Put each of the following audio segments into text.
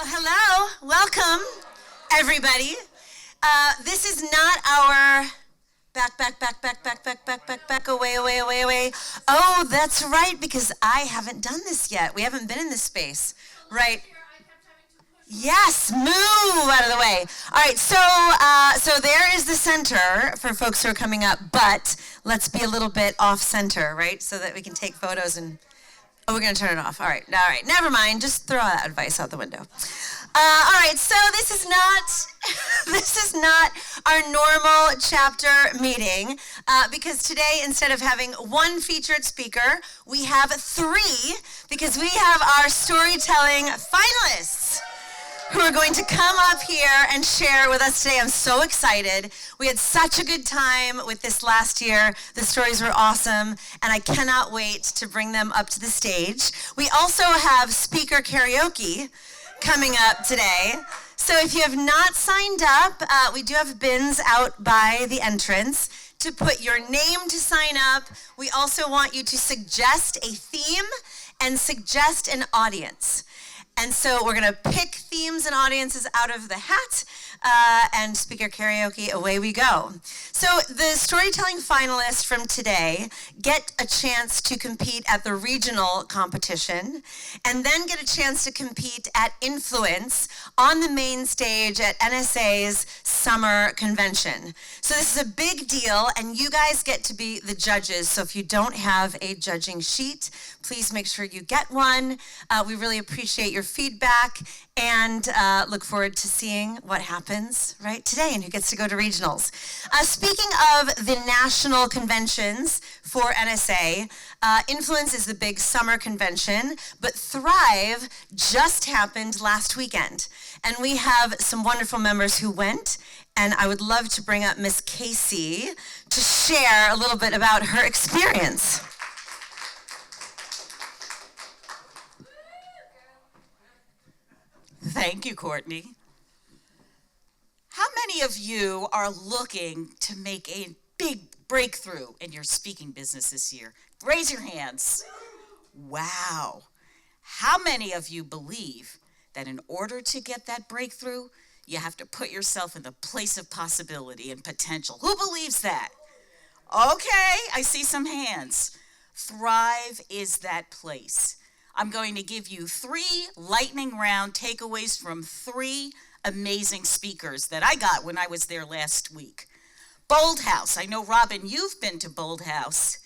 Well, hello, welcome, everybody. This is not our back, away. Oh, that's right, because I haven't done this yet. We haven't been in this space, right? Yes, move out of the way. All right, so there is the center for folks who are coming up, but let's be a little bit off center, right? So that we can take photos and, oh, we're gonna turn it off. All right, never mind. Just throw that advice out the window. All right, so this is not our normal chapter meeting because today, instead of having one featured speaker, we have three because we have our storytelling finalists who are going to come up here and share with us today. I'm so excited. We had such a good time with this last year. The stories were awesome, and I cannot wait to bring them up to the stage. We also have speaker karaoke coming up today. So if you have not signed up, we do have bins out by the entrance to put your name to sign up. We also want you to suggest a theme and suggest an audience. And so we're going to pick themes and audiences out of the hat, and speaker karaoke, away we go. So the storytelling finalists from today get a chance to compete at the regional competition, and then get a chance to compete at Influence on the main stage at NSA's summer convention. So this is a big deal, and you guys get to be the judges. So if you don't have a judging sheet, please make sure you get one. We really appreciate your feedback and look forward to seeing what happens right today and who gets to go to regionals. Speaking of the national conventions for NSA, Influence is the big summer convention, but Thrive just happened last weekend. And we have some wonderful members who went, and I would love to bring up Miss Casey to share a little bit about her experience. Thank you, Courtney. How many of you are looking to make a big breakthrough in your speaking business this year? Raise your hands. Wow. How many of you believe that in order to get that breakthrough, you have to put yourself in the place of possibility and potential? Who believes that? Okay, I see some hands. Thrive is that place. I'm going to give you 3 lightning round takeaways from 3 amazing speakers that I got when I was there last week. Bold House. I know, Robin, you've been to Bold House.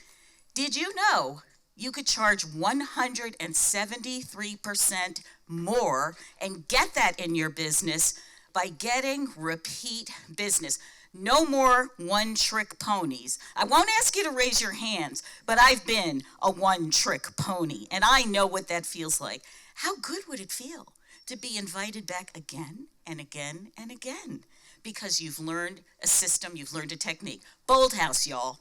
Did you know you could charge 173% more and get that in your business by getting repeat business? No more one-trick ponies. I won't ask you to raise your hands, but I've been a one-trick pony, and I know what that feels like. How good would it feel to be invited back again and again and again? Because you've learned a system, you've learned a technique. Bold House, y'all.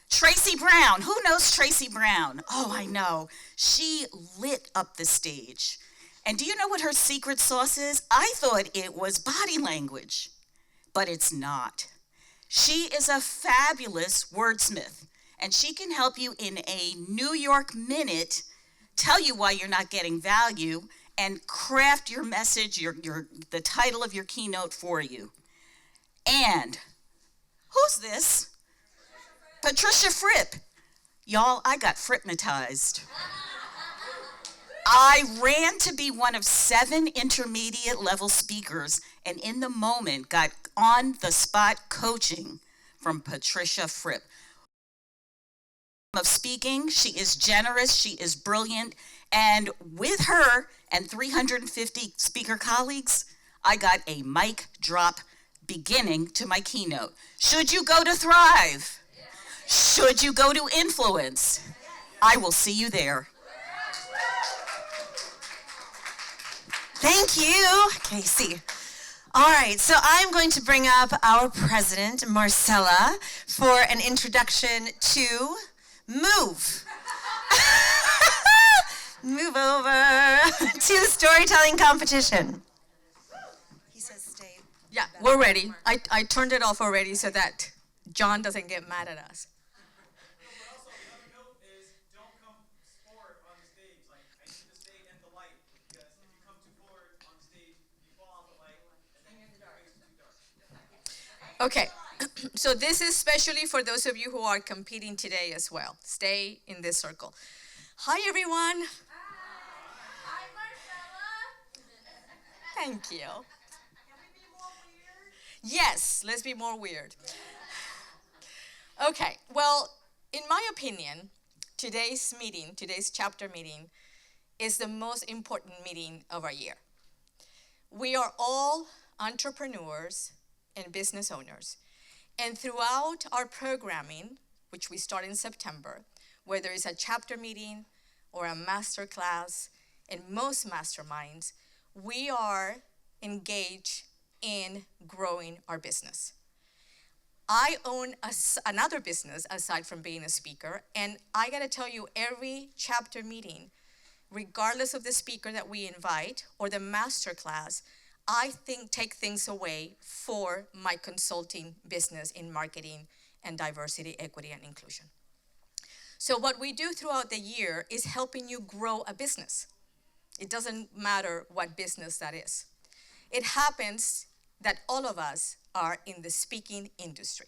Tracy Brown. Who knows Tracy Brown? Oh, I know. She lit up the stage. And do you know what her secret sauce is? I thought it was body language. But it's not. She is a fabulous wordsmith, and she can help you in a New York minute tell you why you're not getting value and craft your message, the title of your keynote for you. And who's this? Patricia Fripp. Y'all, I got Frippmatized. I ran to be one of 7 intermediate level speakers, and in the moment got on the spot coaching from Patricia Fripp. Of speaking, she is generous, she is brilliant, and with her and 350 speaker colleagues, I got a mic drop beginning to my keynote. Should you go to Thrive? Should you go to Influence? I will see you there. Thank you, Casey. All right, so I'm going to bring up our president, Marcella, for an introduction to Move. Move over to the storytelling competition. He says stay. Yeah, we're ready. I turned it off already so that John doesn't get mad at us. Okay, so this is especially for those of you who are competing today as well. Stay in this circle. Hi, everyone. Hi, Marcella. Thank you. Yes, let's be more weird. Okay, well, in my opinion, today's meeting, today's chapter meeting, is the most important meeting of our year. We are all entrepreneurs and business owners. And throughout our programming, which we start in September, whether it's a chapter meeting or a master class, and most masterminds, we are engaged in growing our business. I own another business aside from being a speaker, and I gotta tell you, every chapter meeting, regardless of the speaker that we invite or the master class, I take things away for my consulting business in marketing and diversity, equity, and inclusion. So what we do throughout the year is helping you grow a business. It doesn't matter what business that is. It happens that all of us are in the speaking industry.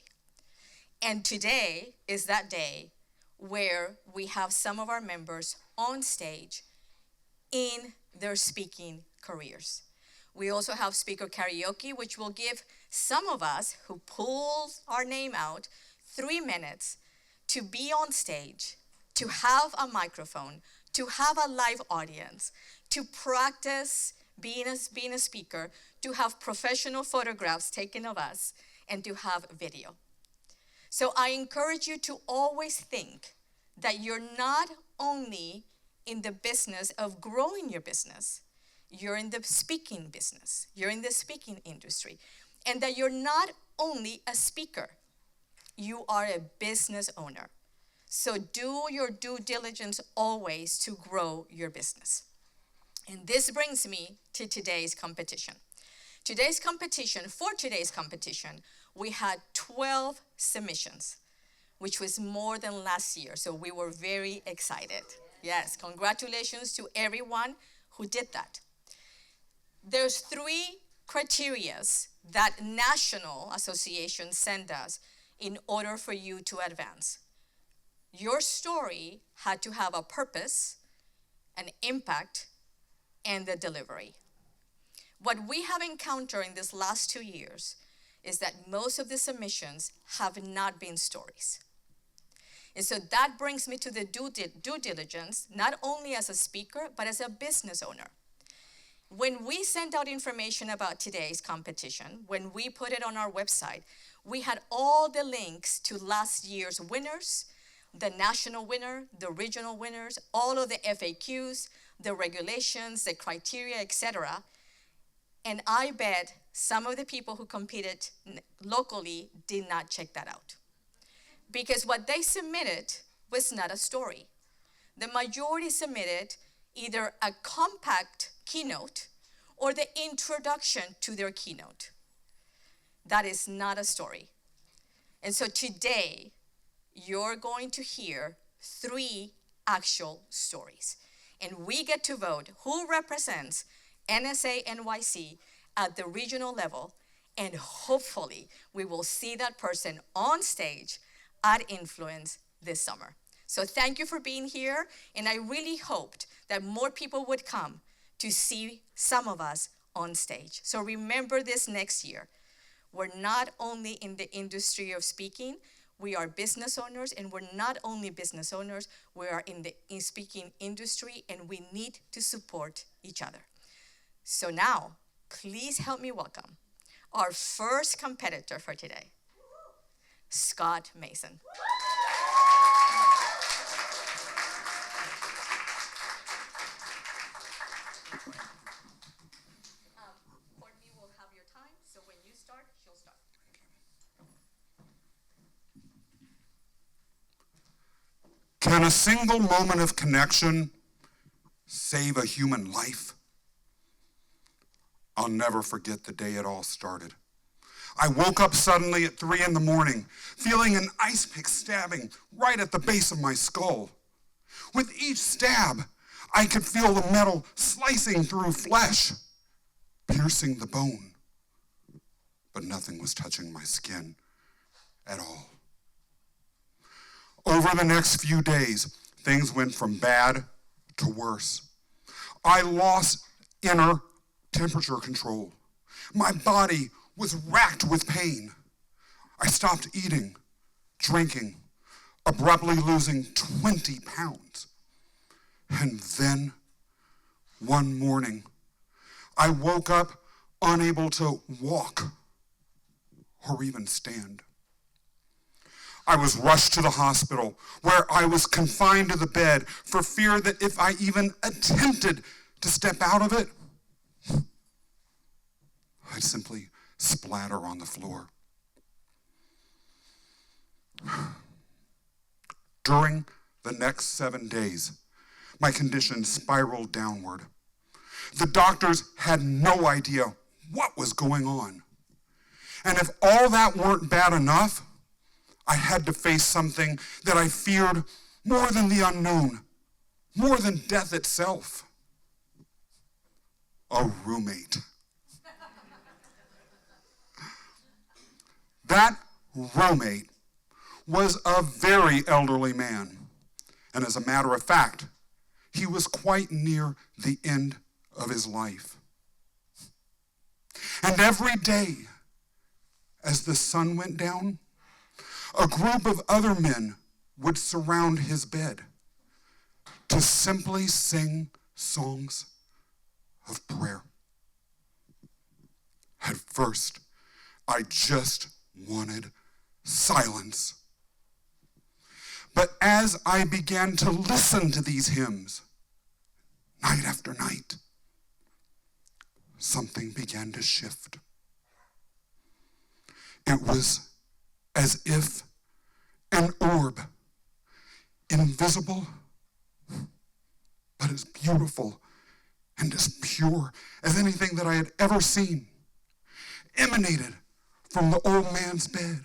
And today is that day where we have some of our members on stage in their speaking careers. We also have speaker karaoke, which will give some of us who pull our name out 3 minutes to be on stage, to have a microphone, to have a live audience, to practice being a speaker, to have professional photographs taken of us, and to have video. So I encourage you to always think that you're not only in the business of growing your business, you're in the speaking business, you're in the speaking industry, and that you're not only a speaker, you are a business owner. So do your due diligence always to grow your business. And this brings me to today's competition. For today's competition, we had 12 submissions, which was more than last year. So we were very excited. Yes, congratulations to everyone who did that. There's 3 criteria that national associations send us in order for you to advance. Your story had to have a purpose, an impact, and the delivery. What we have encountered in these last 2 years is that most of the submissions have not been stories. And so that brings me to the due diligence, not only as a speaker, but as a business owner. When we sent out information about today's competition, when we put it on our website, we had all the links to last year's winners, the national winner, the regional winners, all of the FAQs, the regulations, the criteria, etc. And I bet some of the people who competed locally did not check that out. Because what they submitted was not a story. The majority submitted either a compact keynote or the introduction to their keynote. That is not a story. And so today, you're going to hear 3 actual stories. And we get to vote who represents NSANYC at the regional level, and hopefully we will see that person on stage at Influence this summer. So thank you for being here, and I really hoped that more people would come to see some of us on stage. So remember this next year. We're not only in the industry of speaking, we are business owners, and we're not only business owners, we are in the speaking industry, and we need to support each other. So now, please help me welcome our first competitor for today, Scott Mason. Courtney will have your time, so when you start, she'll start. Can a single moment of connection save a human life? I'll never forget the day it all started. I woke up suddenly at 3 a.m, feeling an ice pick stabbing right at the base of my skull. With each stab, I could feel the metal slicing through flesh, piercing the bone. but nothing was touching my skin at all. Over the next few days, things went from bad to worse. I lost inner temperature control. My body was racked with pain. I stopped eating, drinking, abruptly losing 20 pounds. And then, one morning, I woke up unable to walk or even stand. I was rushed to the hospital, where I was confined to the bed for fear that if I even attempted to step out of it, I'd simply splatter on the floor. During the next 7 days, my condition spiraled downward. The doctors had no idea what was going on. And if all that weren't bad enough, I had to face something that I feared more than the unknown, more than death itself. A roommate. That roommate was a very elderly man. And as a matter of fact, he was quite near the end of his life. And every day, as the sun went down, a group of other men would surround his bed to simply sing songs of prayer. At first, I just wanted silence. But as I began to listen to these hymns, night after night, something began to shift. It was as if an orb, invisible, but as beautiful and as pure as anything that I had ever seen, emanated from the old man's bed,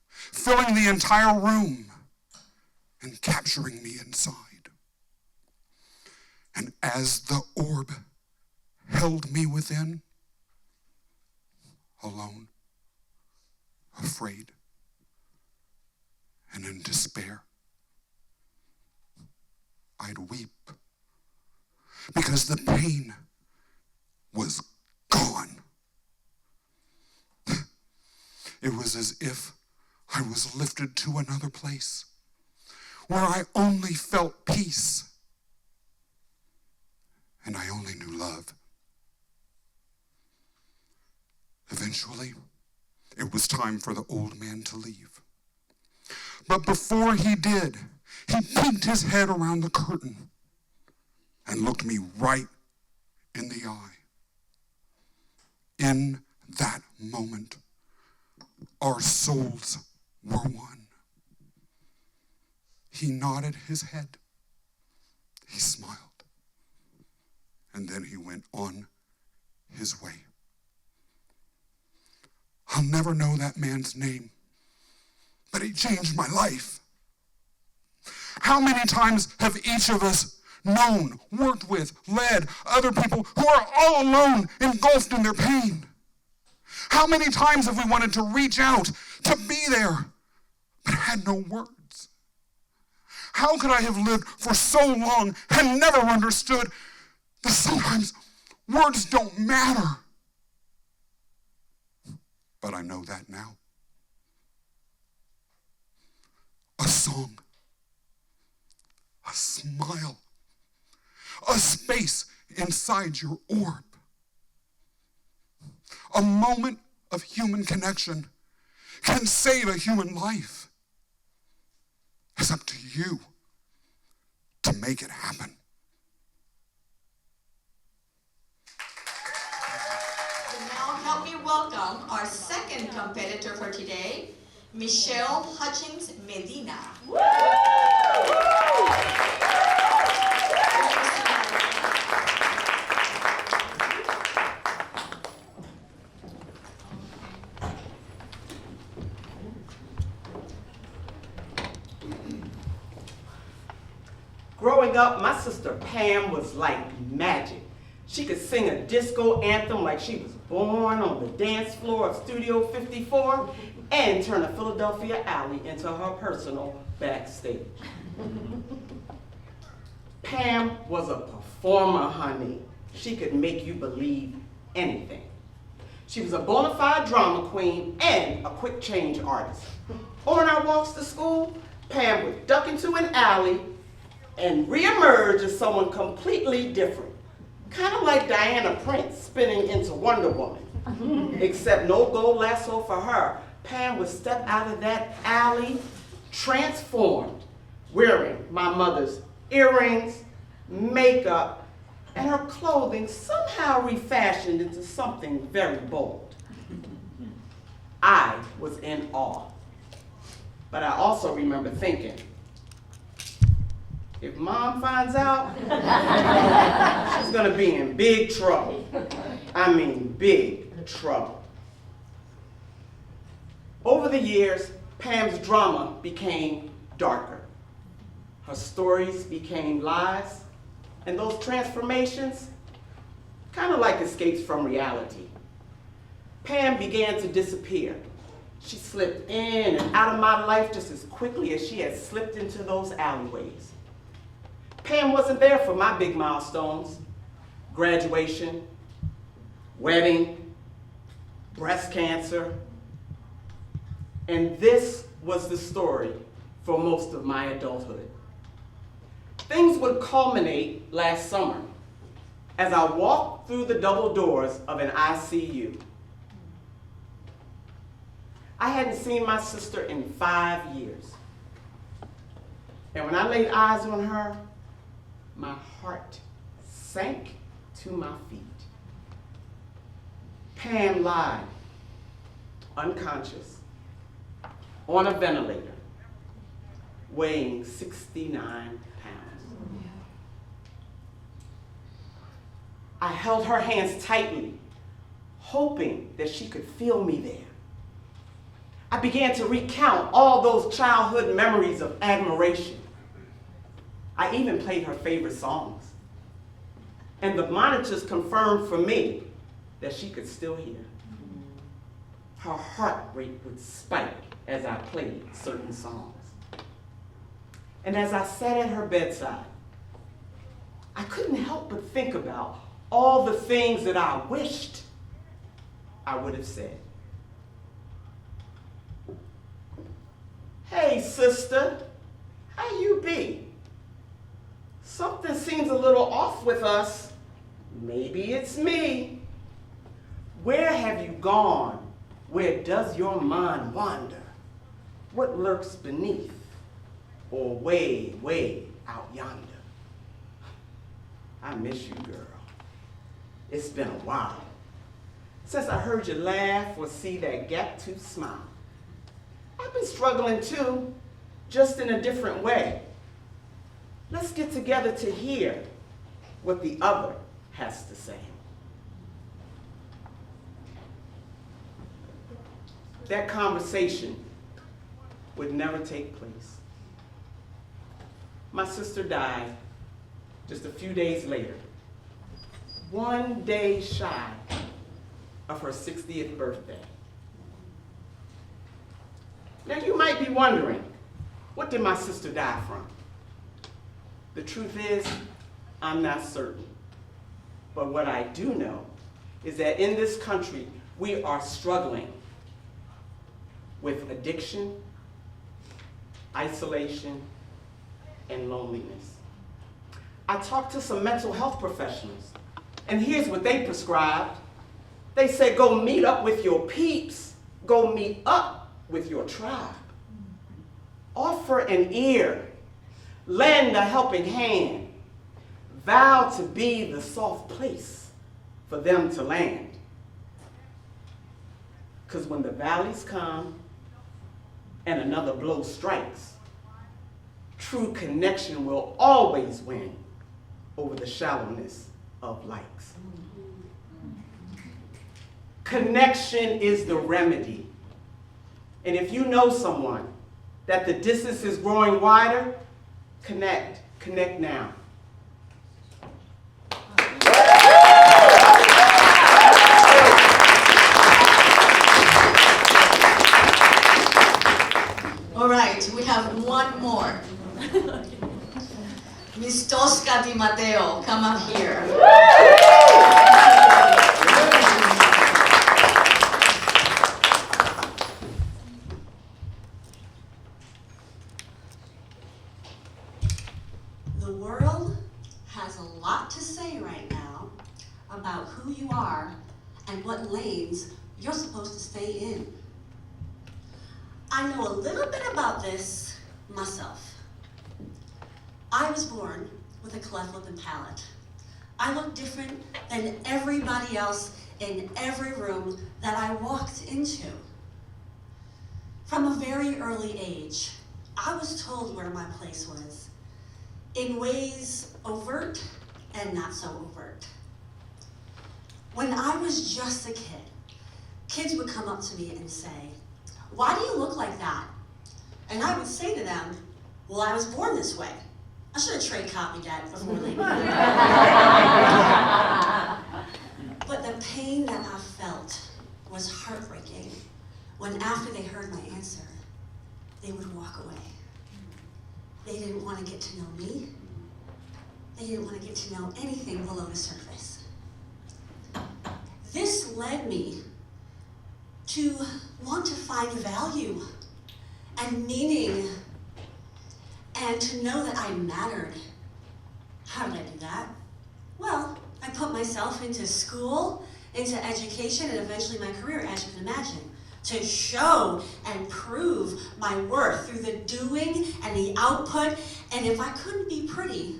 filling the entire room and capturing me inside. And as the orb held me within, alone, afraid, and in despair, I'd weep because the pain was gone. It was as if I was lifted to another place where I only felt peace and I only knew love. Eventually, it was time for the old man to leave. But before he did, he peeked his head around the curtain and looked me right in the eye. In that moment, our souls were one. He nodded his head. He smiled. And then he went on his way. I'll never know that man's name, but he changed my life. How many times have each of us known, worked with, led other people who are all alone, engulfed in their pain? How many times have we wanted to reach out, to be there, but had no words? How could I have lived for so long and never understood that sometimes words don't matter? But I know that now. A song, a smile, a space inside your orb, a moment of human connection can save a human life. It's up to you to make it happen. Now help me welcome our second competitor for today, Michelle Hutchins Medina. Growing up, my sister Pam was like magic. She could sing a disco anthem like she was born on the dance floor of Studio 54 and turn a Philadelphia alley into her personal backstage. Pam was a performer, honey. She could make you believe anything. She was a bona fide drama queen and a quick change artist. On our walks to school, Pam would duck into an alley and reemerge as someone completely different. Kind of like Diana Prince spinning into Wonder Woman. Except no gold lasso for her. Pam would step out of that alley transformed, wearing my mother's earrings, makeup, and her clothing somehow refashioned into something very bold. I was in awe. But I also remember thinking, if Mom finds out, she's gonna be in big trouble. I mean, big trouble. Over the years, Pam's drama became darker. Her stories became lies, and those transformations, kind of like escapes from reality. Pam began to disappear. She slipped in and out of my life just as quickly as she had slipped into those alleyways. Pam wasn't there for my big milestones: graduation, wedding, breast cancer. And this was the story for most of my adulthood. Things would culminate last summer as I walked through the double doors of an ICU. I hadn't seen my sister in 5 years. And when I laid eyes on her, my heart sank to my feet. Pam lied, unconscious, on a ventilator, weighing 69 pounds. I held her hands tightly, hoping that she could feel me there. I began to recount all those childhood memories of admiration. I even played her favorite songs. And the monitors confirmed for me that she could still hear. Her heart rate would spike as I played certain songs. And as I sat at her bedside, I couldn't help but think about all the things that I wished I would have said. Hey, sister, how you be? Something seems a little off with us. Maybe it's me. Where have you gone? Where does your mind wander? What lurks beneath or way, way out yonder? I miss you, girl. It's been a while since I heard you laugh or see that gap-toothed smile. I've been struggling too, just in a different way. Let's get together to hear what the other has to say. That conversation would never take place. My sister died just a few days later, 1 day shy of her 60th birthday. Now you might be wondering, what did my sister die from? The truth is, I'm not certain. But what I do know is that in this country, we are struggling with addiction, isolation, and loneliness. I talked to some mental health professionals, and here's what they prescribed. They said, go meet up with your peeps, go meet up with your tribe. Offer an ear, lend a helping hand, vow to be the soft place for them to land. Because when the valleys come and another blow strikes, true connection will always win over the shallowness of likes. Connection is the remedy. And if you know someone that the distance is growing wider, connect now. Jessica Di Matteo, come up here. The world has a lot to say right now about who you are and what lanes you're supposed to stay in. I know a little bit about this myself. I was born with a cleft lip and palate. I look different than everybody else in every room that I walked into. From a very early age, I was told where my place was, in ways overt and not so overt. When I was just a kid, kids would come up to me and say, "Why do you look like that?" And I would say to them, "Well, I was born this way. I should have trade copied that before they knew." But the pain that I felt was heartbreaking when after they heard my answer, they would walk away. They didn't want to get to know me. They didn't want to get to know anything below the surface. This led me to want to find value and meaning and to know that I mattered. How did I do that? Well, I put myself into school, into education, and eventually my career, as you can imagine, to show and prove my worth through the doing and the output. And if I couldn't be pretty,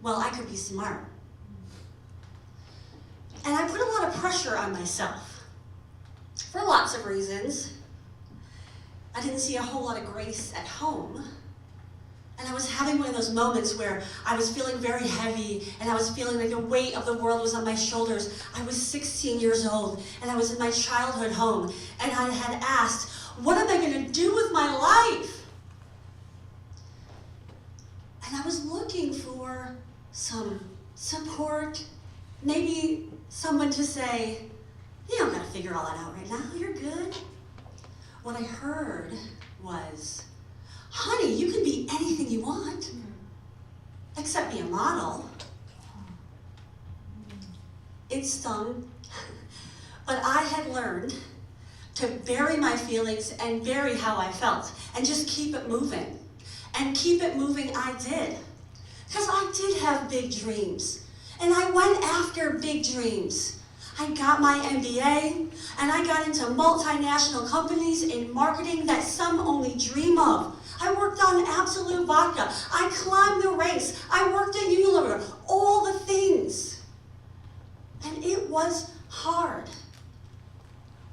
well, I could be smart. And I put a lot of pressure on myself for lots of reasons. I didn't see a whole lot of grace at home. And I was having one of those moments where I was feeling very heavy and I was feeling like the weight of the world was on my shoulders. I was 16 years old and I was in my childhood home and I had asked, what am I going to do with my life? And I was looking for some support, maybe someone to say, you don't got to figure all that out right now, you're good. What I heard was, honey, you can be anything you want, except be a model. It stung, but I had learned to bury my feelings and bury how I felt and just keep it moving. And keep it moving I did. Because I did have big dreams. And I went after big dreams. I got my MBA, and I got into multinational companies in marketing that some only dream of. I worked on Absolute Vodka. I climbed the ranks. I worked at Unilever. All the things. And it was hard.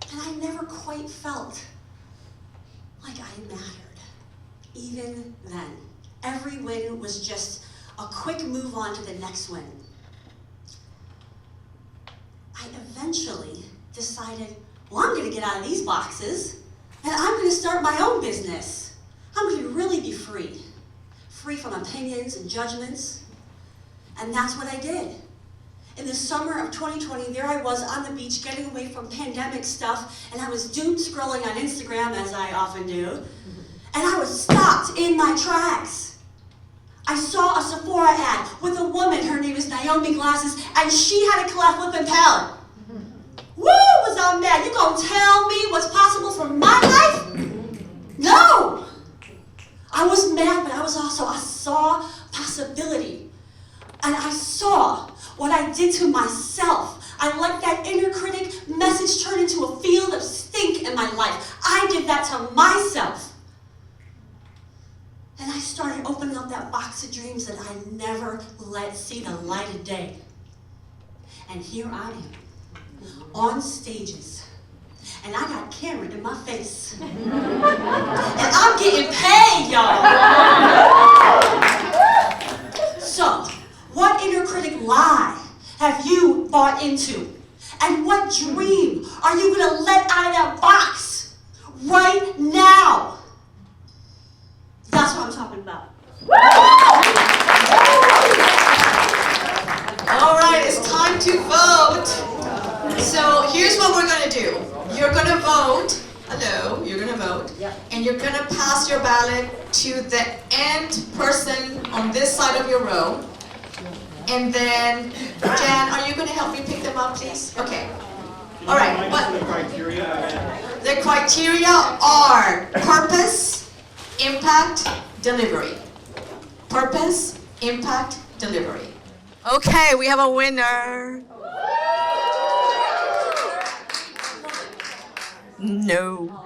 And I never quite felt like I mattered. Even then. Every win was just a quick move on to the next win. I eventually decided, well, I'm going to get out of these boxes, and I'm going to start my own business. I'm going to really be free. Free from opinions and judgments. And that's what I did. In the summer of 2020, there I was on the beach getting away from pandemic stuff, and I was doom scrolling on Instagram, as I often do, and I was stopped in my tracks. I saw a Sephora ad with a woman, her name is Naomi Glasses, and she had a cleft lip and palate. Woo, was I mad? You gonna tell me what's possible for my life? No! I was mad, but I saw possibility. And I saw what I did to myself. I let that inner critic message turn into a field of stink in my life. I did that to myself. And I started opening up that box of dreams that I never let see the light of day. And here I am, on stages. And I got Cameron in my face. And I'm getting paid, y'all. So, what inner critic lie have you bought into? And what dream are you going to let out of that box right now? That's what I'm talking about. All right, it's time to vote. So here's what we're going to do. You're going to vote. Hello, you're going to vote. And you're going to pass your ballot to the end person on this side of your row. And then, Jan, are you going to help me pick them up, please? Okay. All right. The criteria. The criteria are purpose, impact, delivery. Purpose, impact, delivery. Okay, we have a winner. No.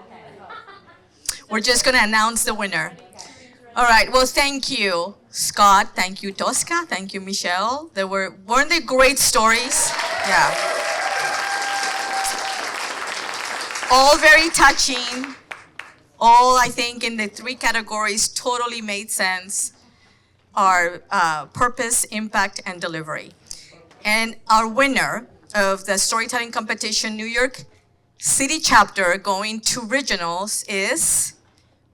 We're just going to announce the winner. All right, well, thank you, Scott. Thank you, Tosca. Thank you, Michelle. Weren't they great stories? Yeah. All very touching. All, I think, in the 3 categories totally made sense. Our purpose, impact, and delivery. And our winner of the storytelling competition, New York City chapter, going to regionals is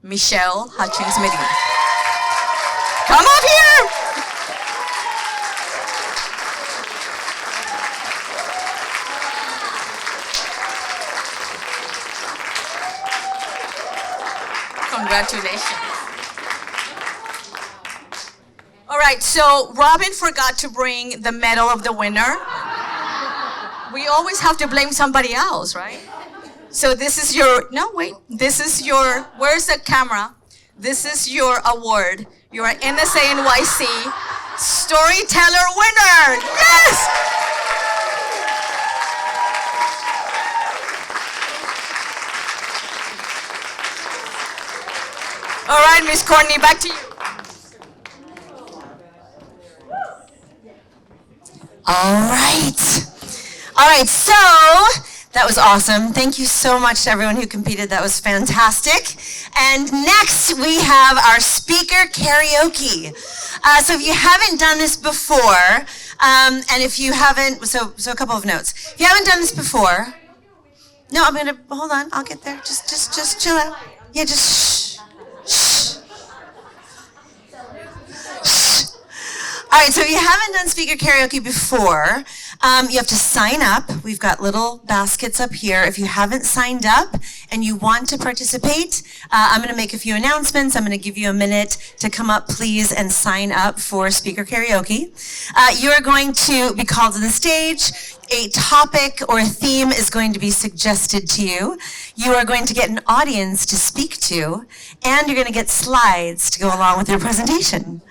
Michelle Hutchings Medina. Come up here! Congratulations. All right, so Robin forgot to bring the medal of the winner. We always have to blame somebody else, right? So this is your, no, wait. This is your, where's the camera? This is your award. You're an NSANYC Storyteller winner. Yes! All right, Miss Courtney, back to you. All right. All right, so that was awesome. Thank you so much to everyone who competed. That was fantastic. And next we have our speaker karaoke. So if you haven't done this before, and if you haven't, so a couple of notes. If you haven't done this before, no, I'm gonna, hold on, I'll get there. Just chill out. Yeah, just shh. All right, so if you haven't done speaker karaoke before, you have to sign up. We've got little baskets up here. If you haven't signed up and you want to participate, I'm going to make a few announcements. I'm going to give you a minute to come up, please, and sign up for speaker karaoke. You are going to be called to the stage. A topic or a theme is going to be suggested to you. You are going to get an audience to speak to, and you're going to get slides to go along with your presentation.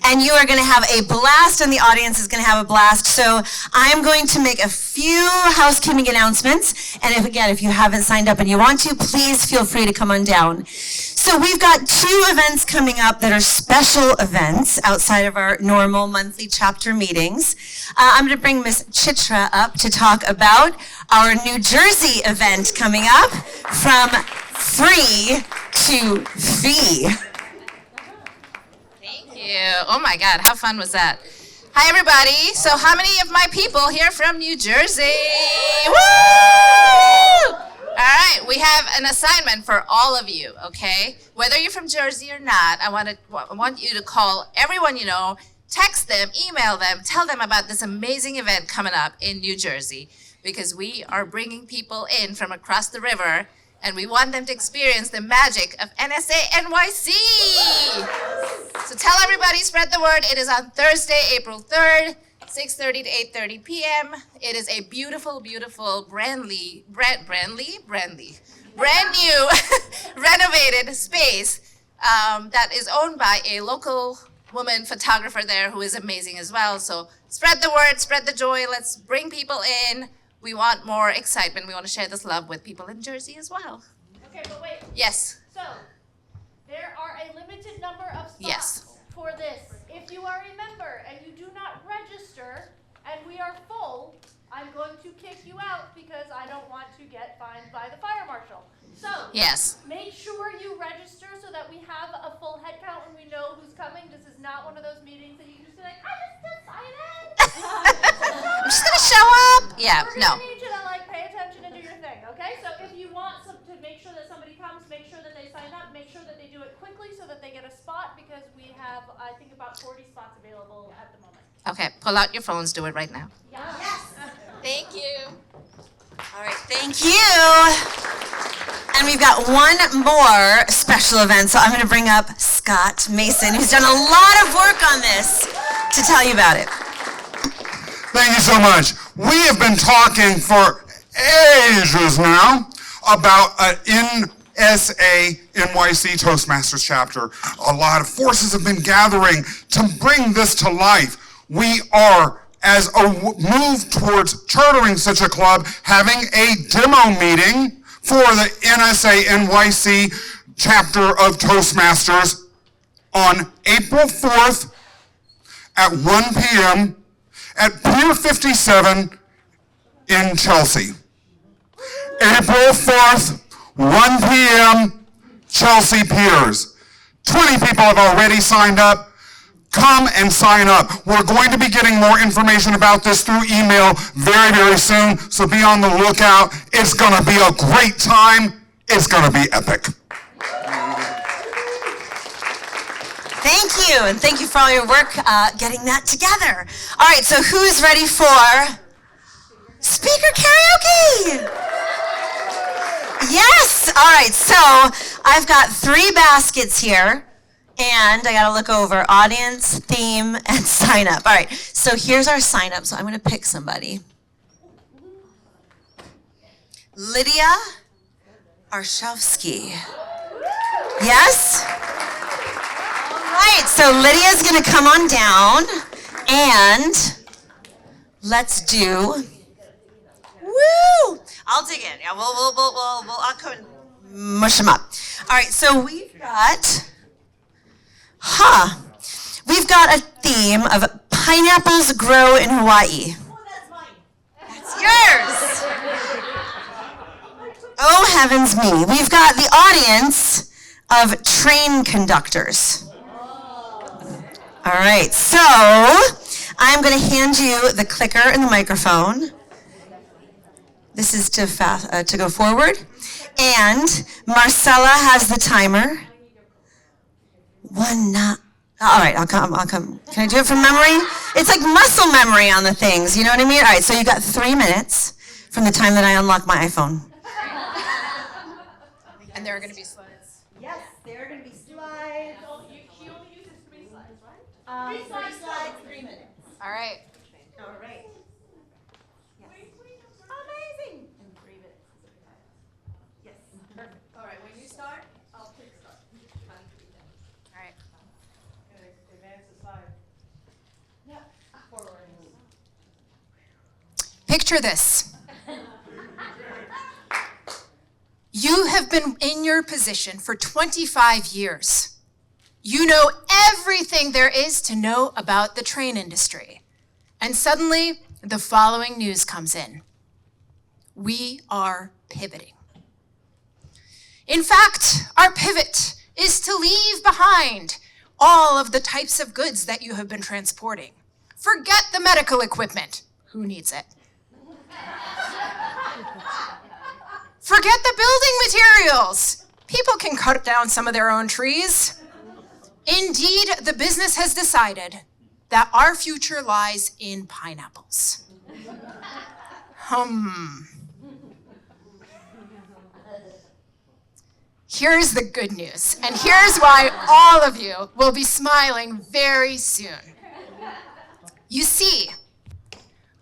And you are going to have a blast, and the audience is going to have a blast. So I'm going to make a few housekeeping announcements. And if you haven't signed up and you want to, please feel free to come on down. So we've got 2 events coming up that are special events outside of our normal monthly chapter meetings. I'm going to bring Miss Chitra up to talk about our New Jersey event coming up from free to fee. Thank you. Oh my God, how fun was that? Hi everybody. So how many of my people here from New Jersey? Woo! All right, we have an assignment for all of you, okay? Whether you're from Jersey or not, I want you to call everyone you know, text them, email them, tell them about this amazing event coming up in New Jersey, because we are bringing people in from across the river, and we want them to experience the magic of NSANYC. So tell everybody, spread the word. It is on Thursday, April 3rd. 6:30 to 8:30 p.m. It is a beautiful, beautiful, brand new, renovated space that is owned by a local woman photographer there who is amazing as well. So spread the word, spread the joy. Let's bring people in. We want more excitement. We want to share this love with people in Jersey as well. Okay, but wait. Yes. So, there are a limited number of spots Yes. for this. If you are a member and you do not register and we are full, I'm going to kick you out because I don't want to get fined by the fire marshal. So, Yes. make sure you register so that we have a full head count and we know who's coming. This is not one of those meetings that you can just be like, I just decided. I'm just gonna show up. Yeah. We're No. gonna need you to pay attention and do your thing, okay? So if you want to make sure that somebody comes, make sure that they sign up, make sure that they do it quickly so that they get a spot, because we have, I think, about 40 spots available at the moment. Okay. Pull out your phones. Do it right now. Yes. Thank you. All right, thank you. And we've got one more special event, so I'm going to bring up Scott Mason, who's done a lot of work on this, to tell you about it. Thank you so much. We have been talking for ages now about an NSANYC Toastmasters chapter. A lot of forces have been gathering to bring this to life. We are, as a move towards chartering such a club, having a demo meeting for the NSANYC chapter of Toastmasters on April 4th at 1 p.m. at Pier 57 in Chelsea. April 4th, 1 p.m., Chelsea Piers. 20 people have already signed up. Come and sign up. We're going to be getting more information about this through email very, very soon, so be on the lookout. It's going to be a great time. It's going to be epic. Thank you, and thank you for all your work getting that together. All right, so who's ready for speaker karaoke? Yes, all right, so I've got 3 baskets here, and I gotta look over audience, theme, and sign up. All right, so here's our sign up, so I'm gonna pick somebody. Lydia Arshofsky. Yes? Right, so Lydia's gonna come on down, and let's do, woo! I'll dig in. Yeah, I'll come and mush them up. All right, so we've got a theme of pineapples grow in Hawaii. Oh, that's mine. That's yours. Oh, heavens me. We've got the audience of train conductors. All right, so I'm going to hand you the clicker and the microphone. This is to go forward. And Marcella has the timer. All right, I'll come. Can I do it from memory? It's like muscle memory on the things, you know what I mean? All right, so you got 3 minutes from the time that I unlock my iPhone. And there are going to be slides. Yes, there are going to be slides. She only uses 3 slides, right? 3 slides, 3 minutes. All right. All right. Amazing. In 3 minutes. Yes. Perfect. All right, when you start, I'll click start. All right. Advance the slide. Picture this. You have been in your position for 25 years. You know everything there is to know about the train industry. And suddenly, the following news comes in. We are pivoting. In fact, our pivot is to leave behind all of the types of goods that you have been transporting. Forget the medical equipment. Who needs it? Forget the building materials. People can cut down some of their own trees. Indeed, the business has decided that our future lies in pineapples. Here's the good news, and here's why all of you will be smiling very soon. You see,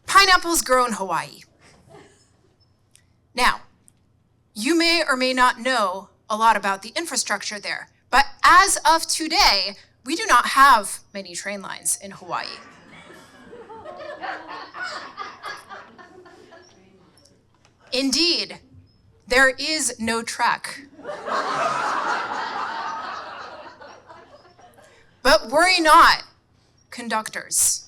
pineapples grow in Hawaii. Now, you may or may not know a lot about the infrastructure there, but as of today, we do not have many train lines in Hawaii. Indeed, there is no track. But worry not, conductors.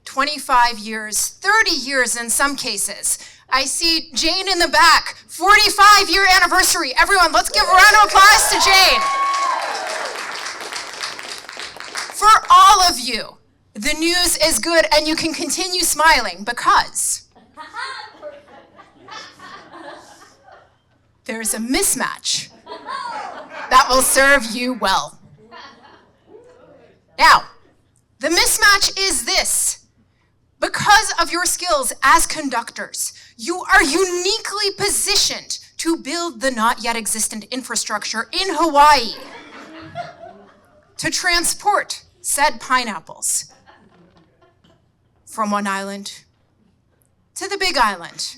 25 years, 30 years in some cases. I see Jane in the back, 45-year anniversary. Everyone, let's give a round of applause to Jane. For all of you, the news is good and you can continue smiling because there's a mismatch that will serve you well. Now, the mismatch is this. Because of your skills as conductors, you are uniquely positioned to build the not yet existent infrastructure in Hawaii to transport said pineapples from one island to the Big Island,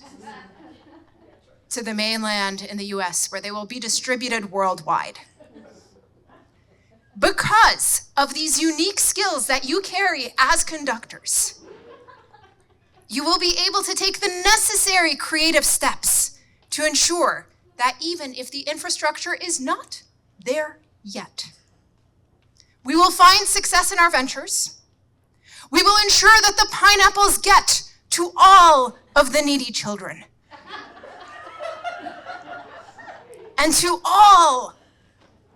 to the mainland in the US, where they will be distributed worldwide. Because of these unique skills that you carry as conductors, you will be able to take the necessary creative steps to ensure that even if the infrastructure is not there yet, we will find success in our ventures. We will ensure that the pineapples get to all of the needy children and to all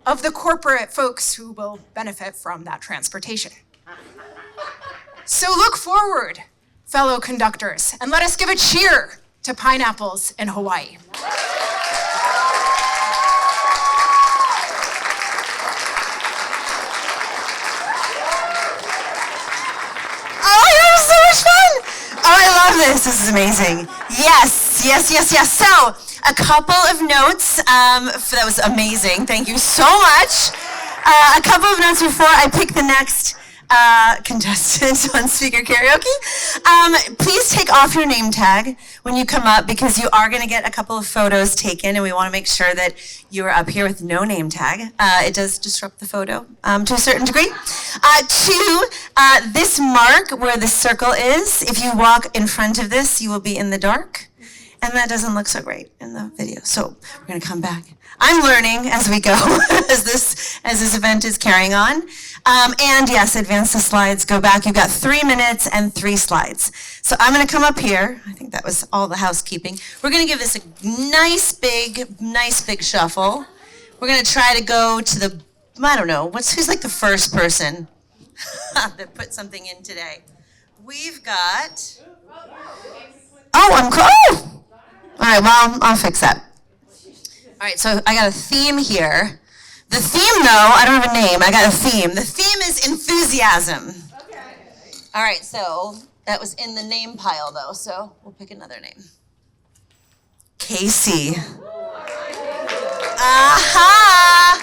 of the corporate folks who will benefit from that transportation. So look forward, fellow conductors, and let us give a cheer to pineapples in Hawaii. Oh, you're so much fun! Oh, I love this. This is amazing. Yes, yes, yes, yes. So, a couple of notes. That was amazing. Thank you so much. A couple of notes before I pick the next contestant on speaker karaoke. Please take off your name tag when you come up, because you are going to get a couple of photos taken, and we want to make sure that you are up here with no name tag. It does disrupt the photo to a certain degree. Two, this mark where the circle is, if you walk in front of this, you will be in the dark. And that doesn't look so great in the video. So we're going to come back. I'm learning as we go, as this event is carrying on. And yes, advance the slides, go back. You've got 3 minutes and 3 slides. So I'm going to come up here. I think that was all the housekeeping. We're going to give this a nice big shuffle. We're going to try to go to the, I don't know, who's like the first person that put something in today? We've got, I'm close. All right, well, I'll fix that. All right, so I got a theme here. The theme, though, I don't have a name. I got a theme. The theme is enthusiasm. Okay. All right, so that was in the name pile, though, so we'll pick another name. Casey. Aha!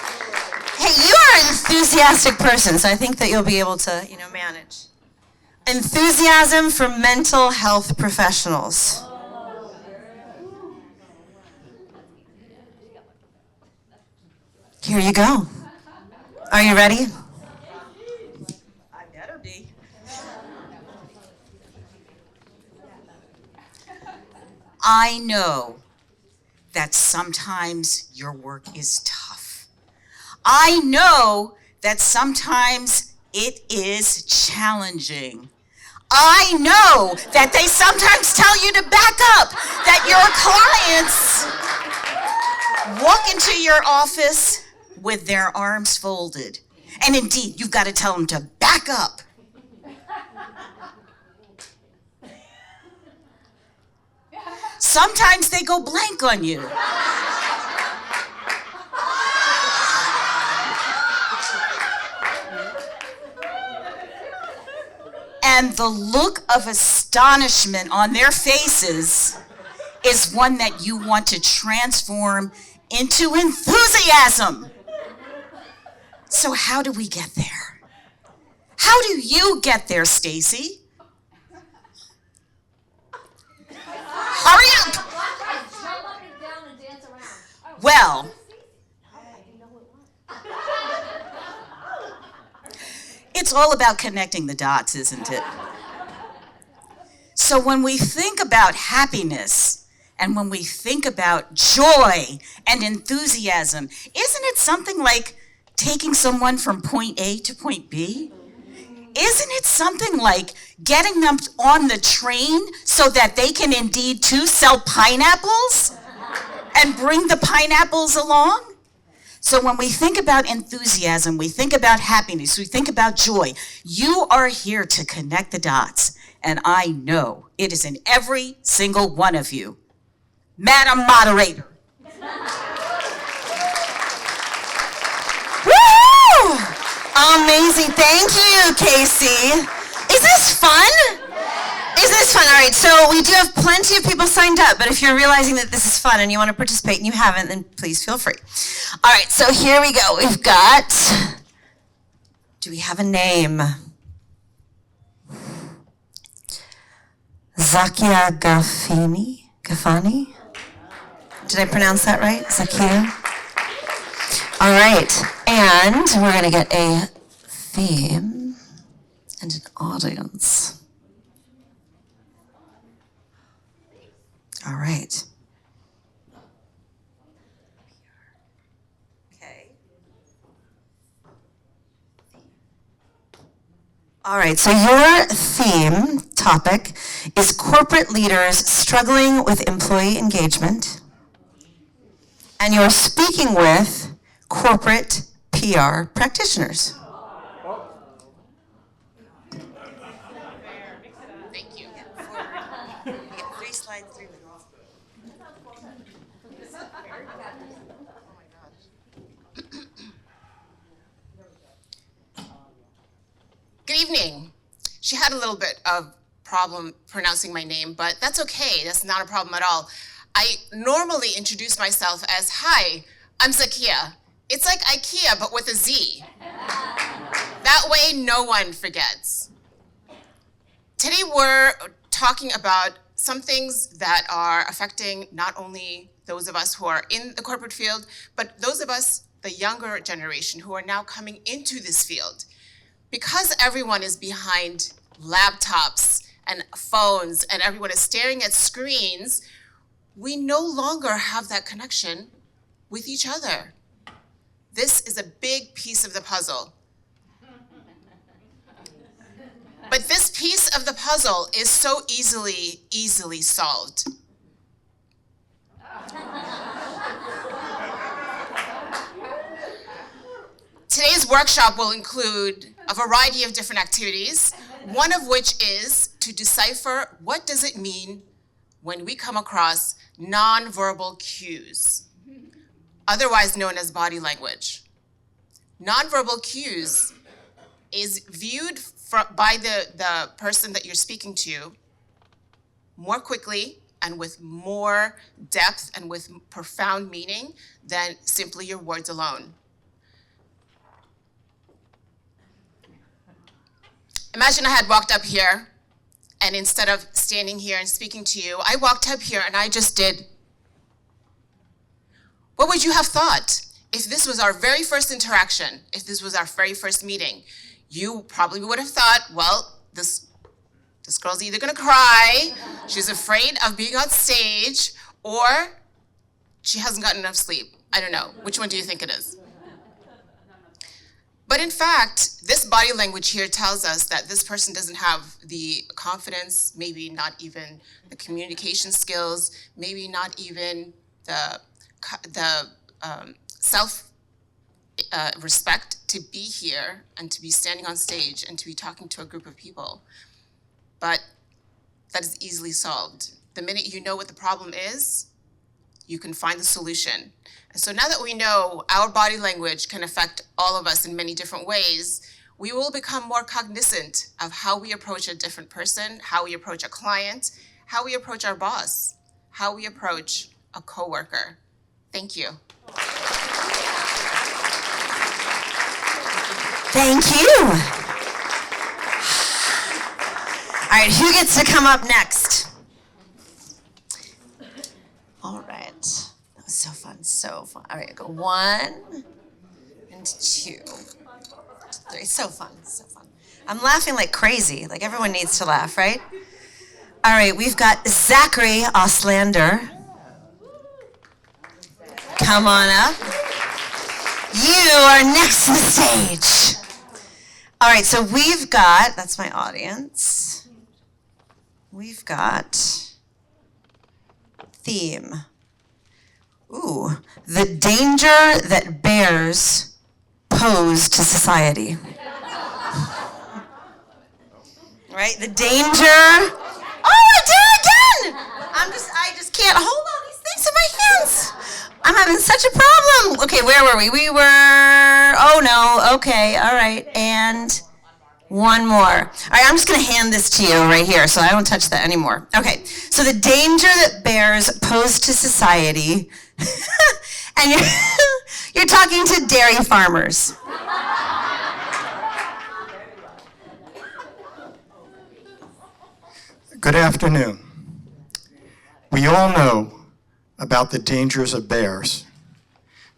Hey, you are an enthusiastic person, so I think that you'll be able to, manage. Enthusiasm for mental health professionals. Here you go. Are you ready? I better be. I know that sometimes your work is tough. I know that sometimes it is challenging. I know that they sometimes tell you to back up, that your clients walk into your office with their arms folded. And indeed, you've got to tell them to back up. Sometimes they go blank on you. And the look of astonishment on their faces is one that you want to transform into enthusiasm. So how do we get there? How do you get there, Stacy? Hurry up! Well, it's all about connecting the dots, isn't it? So when we think about happiness and when we think about joy and enthusiasm, isn't it something like taking someone from point A to point B? Isn't it something like getting them on the train so that they can indeed too sell pineapples and bring the pineapples along? So when we think about enthusiasm, we think about happiness, we think about joy. You are here to connect the dots, and I know it is in every single one of you. Madam Moderator. Woo! Amazing. Thank you, Casey. Is this fun? Is this fun? All right, so we do have plenty of people signed up, but if you're realizing that this is fun and you want to participate and you haven't, then please feel free. All right, so here we go. We've got, do we have a name? Zakia Gafani? Did I pronounce that right? Zakia? All right, and we're gonna get a theme and an audience. All right. Okay. All right, so your theme topic is corporate leaders struggling with employee engagement, and you're speaking with corporate PR practitioners. Thank you. You get 3 slides, 3 minutes. Good evening. She had a little bit of problem pronouncing my name, but that's okay. That's not a problem at all. I normally introduce myself as, hi, I'm Zakia. It's like IKEA, but with a Z. That way, no one forgets. Today, we're talking about some things that are affecting not only those of us who are in the corporate field, but those of us, the younger generation, who are now coming into this field. Because everyone is behind laptops and phones and everyone is staring at screens, we no longer have that connection with each other. This is a big piece of the puzzle. But this piece of the puzzle is so easily solved. Today's workshop will include a variety of different activities, one of which is to decipher what does it mean when we come across nonverbal cues, otherwise known as body language. Nonverbal cues is viewed by the person that you're speaking to more quickly and with more depth and with profound meaning than simply your words alone. Imagine I had walked up here, and instead of standing here and speaking to you, I walked up here and I just did. What would you have thought if this was our very first interaction, if this was our very first meeting? You probably would have thought, well, this girl's either gonna cry, she's afraid of being on stage, or she hasn't gotten enough sleep. I don't know. Which one do you think it is? But in fact, this body language here tells us that this person doesn't have the confidence, maybe not even the communication skills, maybe not even the self-respect to be here and to be standing on stage and to be talking to a group of people. But that is easily solved. The minute you know what the problem is, you can find the solution. And so now that we know our body language can affect all of us in many different ways, we will become more cognizant of how we approach a different person, how we approach a client, how we approach our boss, how we approach a coworker. Thank you. Thank you. All right, who gets to come up next? All right. That was so fun, so fun. All right, go 1 and 2, 3. So fun, so fun. I'm laughing like crazy. Like everyone needs to laugh, right? All right, we've got Zachary Oslander. Come on up. You are next to the stage. All right, so we've got, that's my audience. We've got theme. Ooh, the danger that bears pose to society. Right, the danger. Oh, I did it again! I just can't hold all these things in my hands. I'm having such a problem. Okay, where were we? Oh no, okay, all right, and one more. All right, I'm just gonna hand this to you right here, so I don't touch that anymore. Okay, so the danger that bears pose to society, and you're talking to dairy farmers. Good afternoon. We all know about the dangers of bears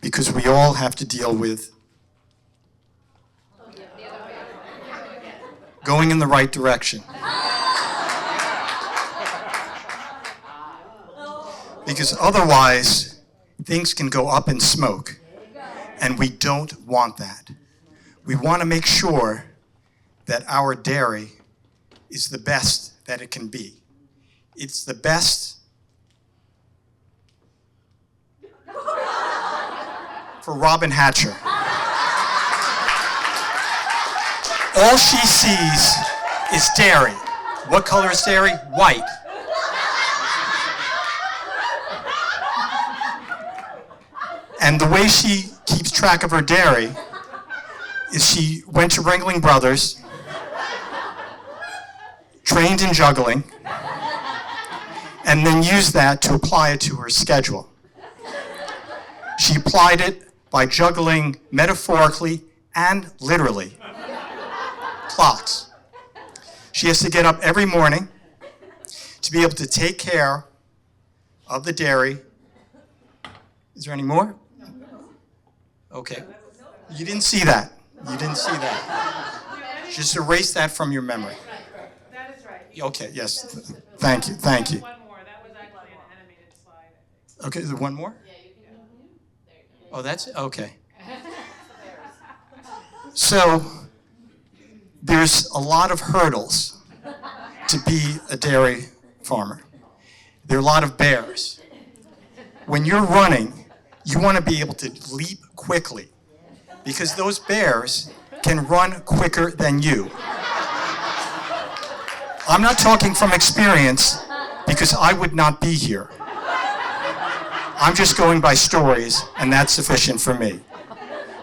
because we all have to deal with going in the right direction. Because otherwise, things can go up in smoke, and we don't want that. We want to make sure that our dairy is the best that it can be. It's the best for Robin Hatcher. All she sees is dairy. What color is dairy? White. And the way she keeps track of her dairy is she went to Ringling Brothers, trained in juggling, and then used that to apply it to her schedule. She applied it by juggling metaphorically and literally clocks. She has to get up every morning to be able to take care of the dairy. Is there any more? Okay. You didn't see that. You didn't see that. Just erase that from your memory. That is right. Okay, yes. Thank you, thank you. One more. That was actually an animated slide, I think. Okay, is there one more? Oh, that's it? Okay. So, there's a lot of hurdles to be a dairy farmer. There are a lot of bears. When you're running, you want to be able to leap quickly because those bears can run quicker than you. I'm not talking from experience because I would not be here. I'm just going by stories, and that's sufficient for me.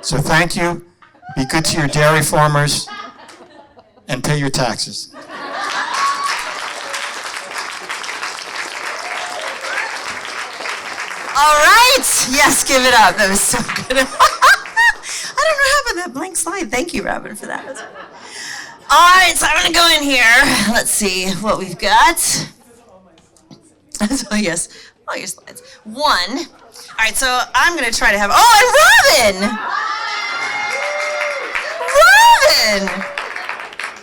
So thank you. Be good to your dairy farmers and pay your taxes. All right. Yes, give it up. That was so good. I don't know how about that blank slide. Thank you, Robin, for that. All right, so I'm going to go in here. Let's see what we've got. So, yes, all your slides. One. All right, so I'm going to try to have, oh, and Robin! Robin!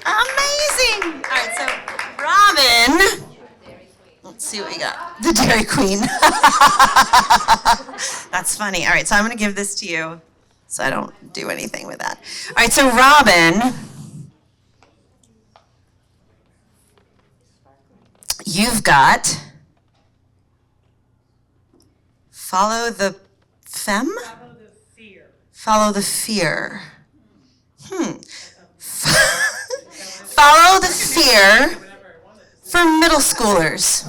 Amazing. All right, so Robin. Let's see what we got. The Dairy Queen. That's funny. All right, so I'm going to give this to you so I don't do anything with that. All right, so Robin, you've got follow the femme? Follow the fear. Follow the fear. Follow the fear for middle schoolers.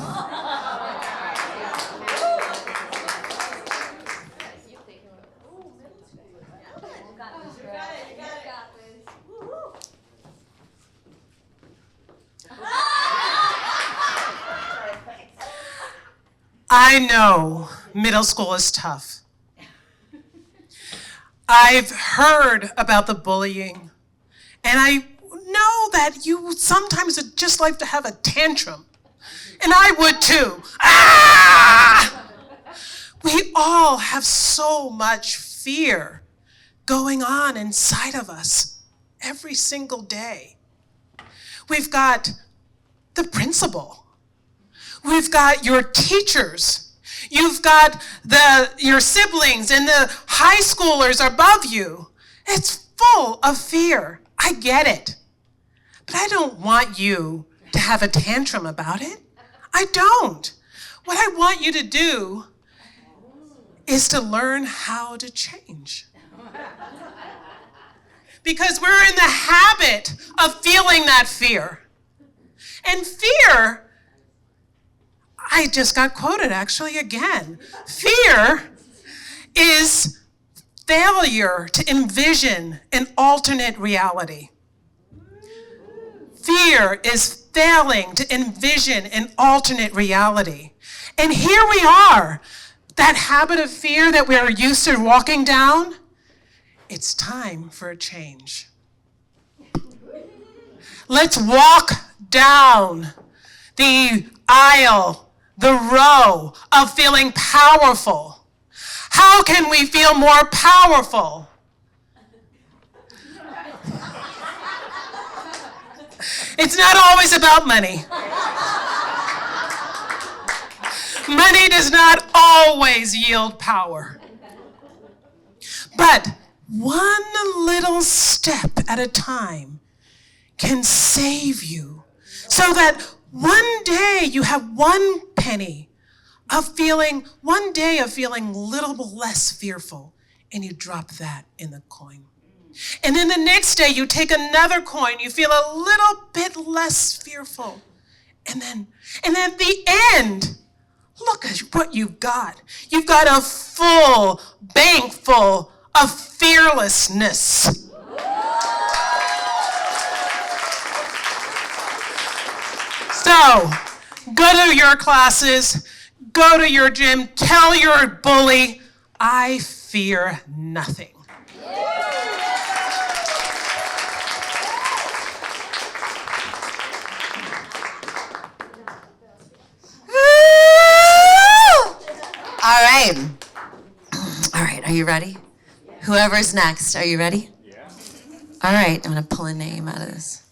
I know middle school is tough. I've heard about the bullying, and I know that you sometimes would just like to have a tantrum, and I would too. Ah! We all have so much fear going on inside of us every single day. We've got the principal. We've got your teachers. You've got your siblings and the high schoolers above you. It's full of fear. I get it. But I don't want you to have a tantrum about it. I don't. What I want you to do is to learn how to change. Because we're in the habit of feeling that fear. And fear, I just got quoted actually again. Fear is failure to envision an alternate reality. Fear is failing to envision an alternate reality. And here we are, that habit of fear that we are used to walking down, it's time for a change. Let's walk down the aisle, the row of feeling powerful. How can we feel more powerful? It's not always about money. Money does not always yield power. But one little step at a time can save you, so that one day you have one penny of feeling, one day of feeling a little less fearful, and you drop that in the coin. And then the next day you take another coin, you feel a little bit less fearful. And then at the end, look at what you've got. You've got a full bank full of fearlessness. So, go to your classes, go to your gym, tell your bully, I fear nothing. All right. All right, are you ready? Whoever's next, are you ready? Yeah. All right, I'm gonna pull a name out of this.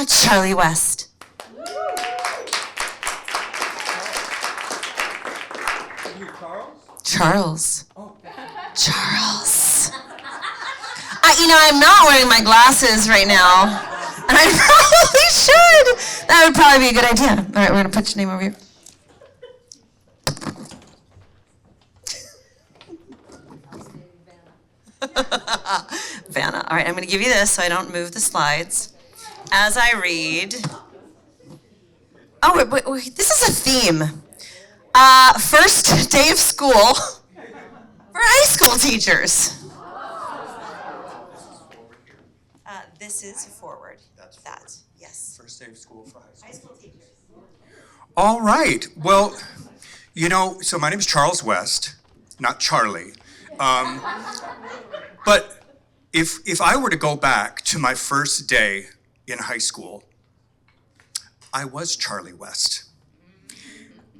Charlie West. Charles. Charles. I'm not wearing my glasses right now, and I probably should. That would probably be a good idea. All right, we're gonna put your name over here. Vanna. All right, I'm going to give you this so I don't move the slides as I read. Oh, wait, this is a theme. First day of school for high school teachers. This is forward. That's yes. First day of school for high school teachers. All right. Well, so my name is Charles West, not Charlie. But if I were to go back to my first day in high school, I was Charlie West.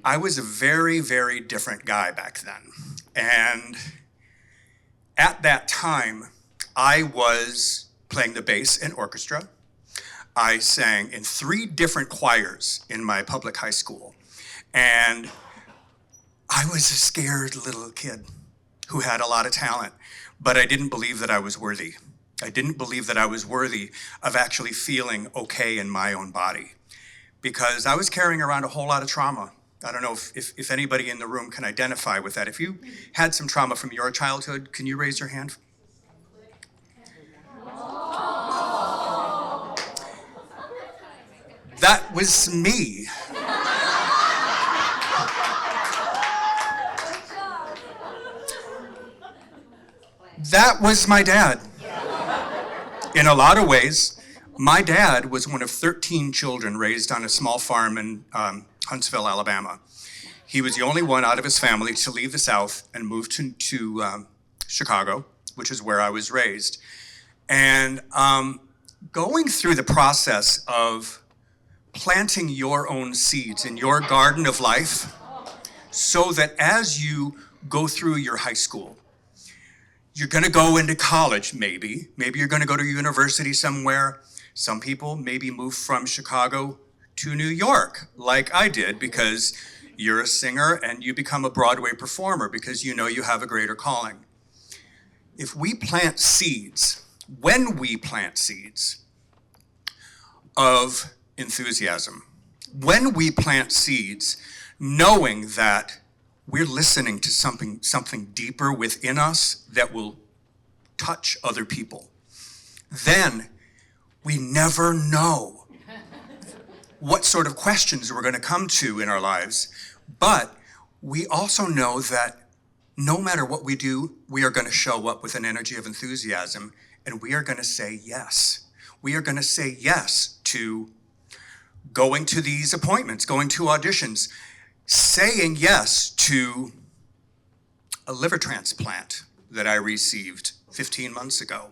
I was a very, very different guy back then. And at that time, I was playing the bass in orchestra. I sang in 3 different choirs in my public high school. And I was a scared little kid who had a lot of talent, but I didn't believe that I was worthy. I didn't believe that I was worthy of actually feeling okay in my own body, because I was carrying around a whole lot of trauma. I don't know if anybody in the room can identify with that. If you had some trauma from your childhood, can you raise your hand? That was me. That was my dad. In a lot of ways, my dad was one of 13 children raised on a small farm in Huntsville, Alabama. He was the only one out of his family to leave the South and move to Chicago, which is where I was raised. And going through the process of planting your own seeds in your garden of life, so that as you go through your high school, you're gonna go into college, maybe you're gonna go to university somewhere. Some people maybe move from Chicago to New York, like I did, because you're a singer and you become a Broadway performer because you know you have a greater calling. If we plant seeds, when we plant seeds of enthusiasm, when we plant seeds knowing that we're listening to something deeper within us that will touch other people, then we never know what sort of questions we're going to come to in our lives. But we also know that no matter what we do, we are going to show up with an energy of enthusiasm, and we are going to say yes. We are going to say yes to going to these appointments, going to auditions, saying yes to a liver transplant that I received 15 months ago.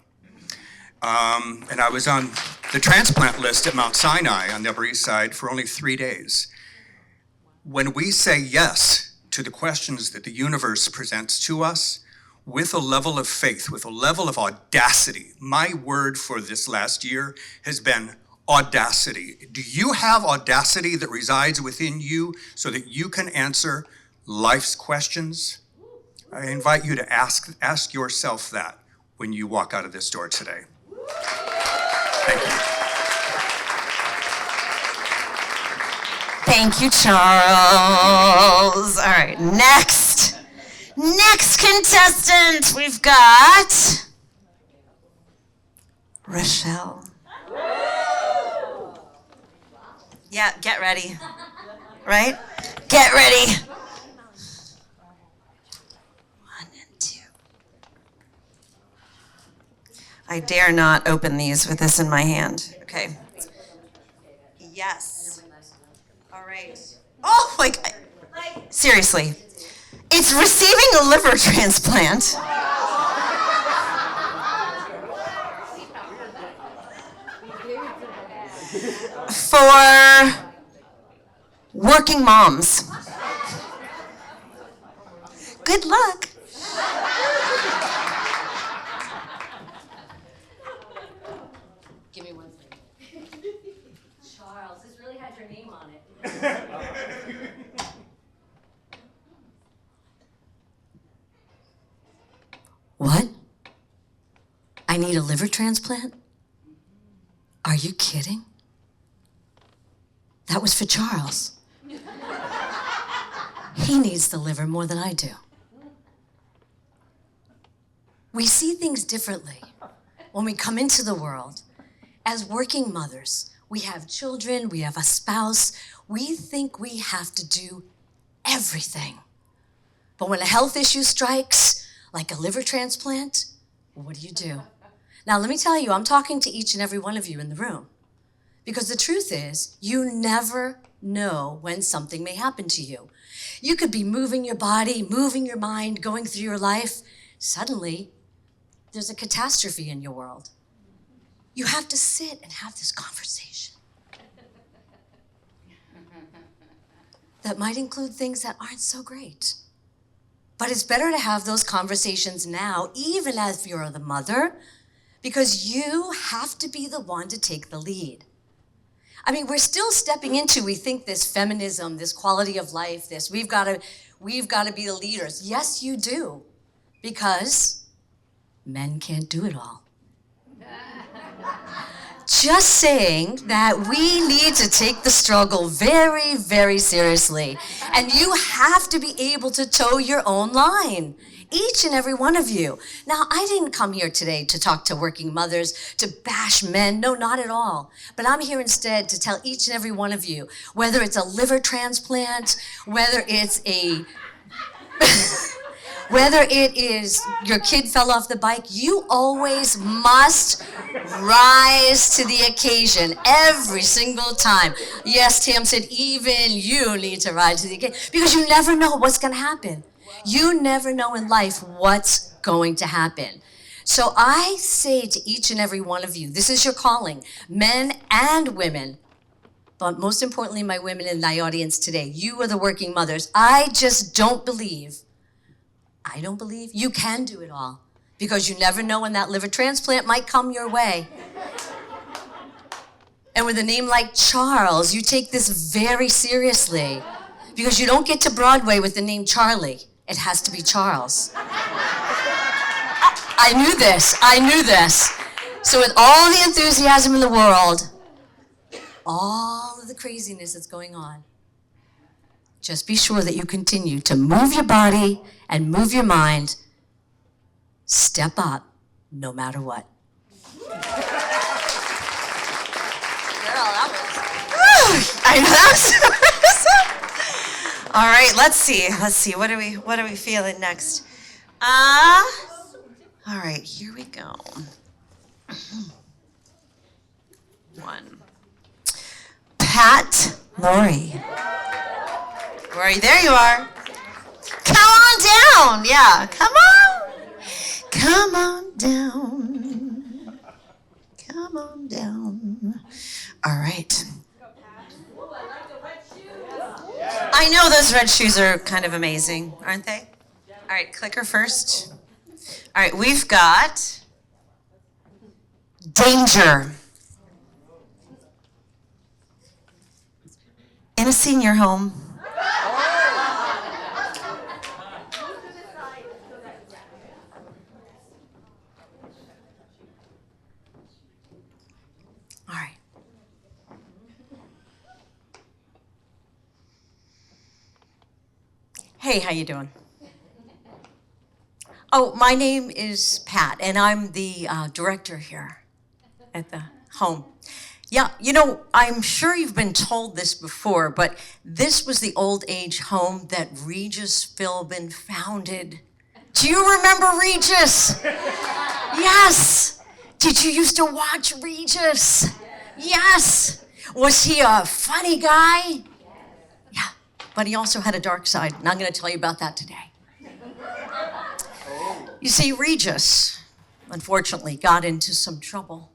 And I was on the transplant list at Mount Sinai on the Upper East Side for only 3 days. When we say yes to the questions that the universe presents to us with a level of faith, with a level of audacity, my word for this last year has been audacity. Do you have audacity that resides within you so that you can answer life's questions? I invite you to ask yourself that when you walk out of this door today. Thank you. Thank you, Charles. All right, next contestant, we've got Rochelle. Yeah, get ready. Right? Get ready. 1 and 2. I dare not open these with this in my hand. Okay. Yes. All right. Oh, seriously. It's receiving a liver transplant. For working moms. Good luck. Give me 1 second. Charles, this really had your name on it. What? I need a liver transplant? Are you kidding? That was for Charles. He needs the liver more than I do. We see things differently when we come into the world. As working mothers, we have children, we have a spouse. We think we have to do everything. But when a health issue strikes, like a liver transplant, what do? Now, let me tell you, I'm talking to each and every one of you in the room. Because the truth is, you never know when something may happen to you. You could be moving your body, moving your mind, going through your life. Suddenly, there's a catastrophe in your world. You have to sit and have this conversation that might include things that aren't so great. But it's better to have those conversations now, even as you're the mother, because you have to be the one to take the lead. I mean, we're still stepping into, we think, this feminism, this quality of life, this, we've got to be the leaders. Yes, you do, because men can't do it all. Just saying that we need to take the struggle very, very seriously. And you have to be able to toe your own line, each and every one of you. Now, I didn't come here today to talk to working mothers, to bash men. No, not at all. But I'm here instead to tell each and every one of you, whether it's a liver transplant, whether it's whether it is your kid fell off the bike, you always must rise to the occasion every single time. Yes, Tam said, even you need to rise to the occasion because you never know what's going to happen. You never know in life what's going to happen. So I say to each and every one of you, this is your calling, men and women, but most importantly, my women in my audience today, you are the working mothers. I don't believe you can do it all because you never know when that liver transplant might come your way. And with a name like Charles, you take this very seriously because you don't get to Broadway with the name Charlie. It has to be Charles. I knew this. So with all the enthusiasm in the world, all of the craziness that's going on, just be sure that you continue to move your body and move your mind. Step up, no matter what. Girl, I know that was all right, let's see. What are we feeling next? All right, here we go. 1. Pat Lori. Lori, there you are. Come on down. Yeah, come on. Come on down. come on down. All right. I know those red shoes are kind of amazing, aren't they? All right, clicker first. All right, we've got danger. In a senior home. All right. Hey, how you doing? Oh, my name is Pat, and I'm the director here at the home. Yeah, you know, I'm sure you've been told this before, but this was the old age home that Regis Philbin founded. Do you remember Regis? Yes. Did you used to watch Regis? Yes. Was he a funny guy? Yeah, but he also had a dark side, and I'm going to tell you about that today. You see, Regis, unfortunately, got into some trouble.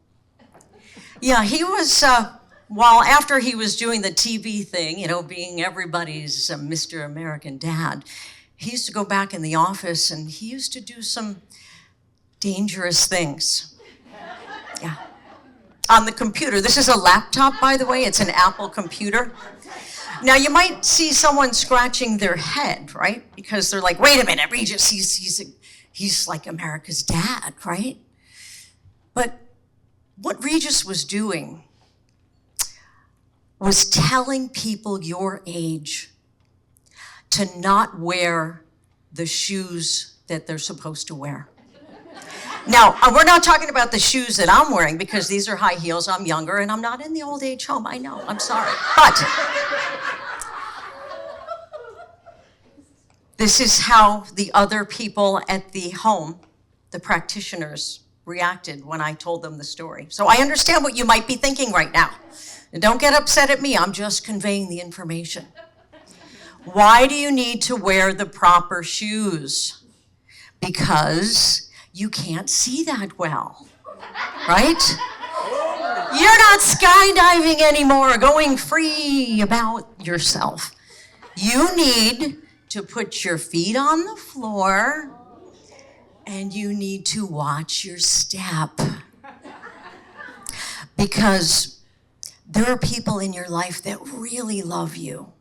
Yeah, he was, after he was doing the TV thing, you know, being everybody's Mr. American Dad, he used to go back in the office and he used to do some dangerous things. Yeah. On the computer. This is a laptop, by the way. It's an Apple computer. Now, you might see someone scratching their head, right? Because they're like, wait a minute, Regis, he's like America's dad, right? But what Regis was doing was telling people your age to not wear the shoes that they're supposed to wear. Now, we're not talking about the shoes that I'm wearing because these are high heels, I'm younger, and I'm not in the old age home, I know, I'm sorry. But this is how the other people at the home, the practitioners, reacted when I told them the story. So I understand what you might be thinking right now. And don't get upset at me, I'm just conveying the information. Why do you need to wear the proper shoes? Because you can't see that well, right? You're not skydiving anymore, going free about yourself. You need to put your feet on the floor and you need to watch your step. Because there are people in your life that really love you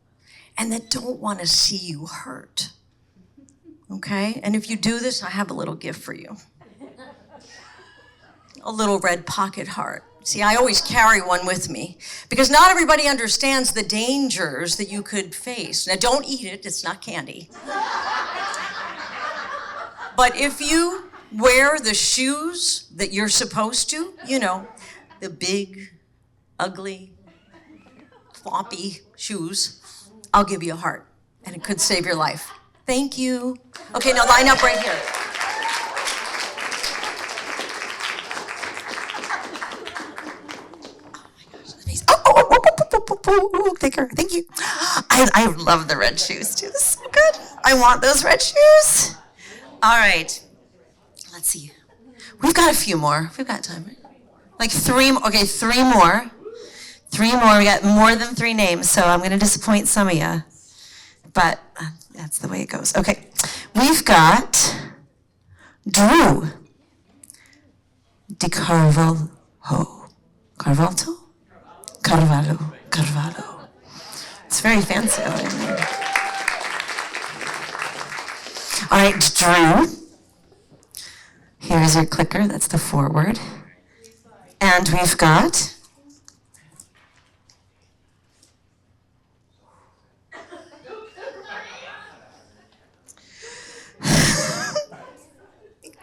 and that don't want to see you hurt. Okay? And if you do this, I have a little gift for you. A little red pocket heart. See, I always carry one with me because not everybody understands the dangers that you could face. Now, don't eat it, it's not candy. But if you wear the shoes that you're supposed to, you know, the big, ugly, floppy shoes, I'll give you a heart, and it could save your life. Thank you. Okay, now line up right here. Oh, thicker. Thank you. I love the red shoes too. This is so good. I want those red shoes. All right. Let's see. We've got a few more. We've got time. Like three. Okay, three more. Three more. We got more than three names, so I'm going to disappoint some of you. But that's the way it goes. Okay. We've got Drew Di Carvalho. Carvalho? Carvalho. It's very fancy over there. All right, Drew. Here's your clicker. That's the forward. And we've got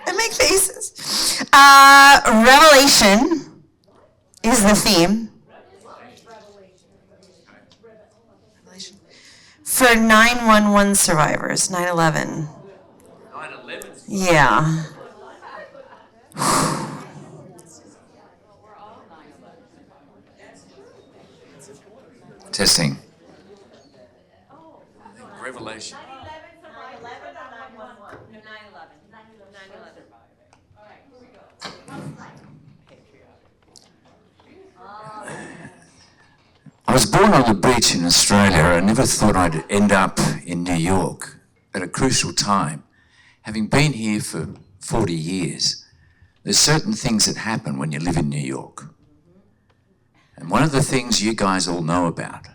I make faces. Revelation is the theme. For 9/11 survivors, 9/11. 9/11? Yeah. Testing. Revelation. was born on the beach in Australia. I never thought I'd end up in New York at a crucial time. Having been here for 40 years, there's certain things that happen when you live in New York. And one of the things you guys all know about.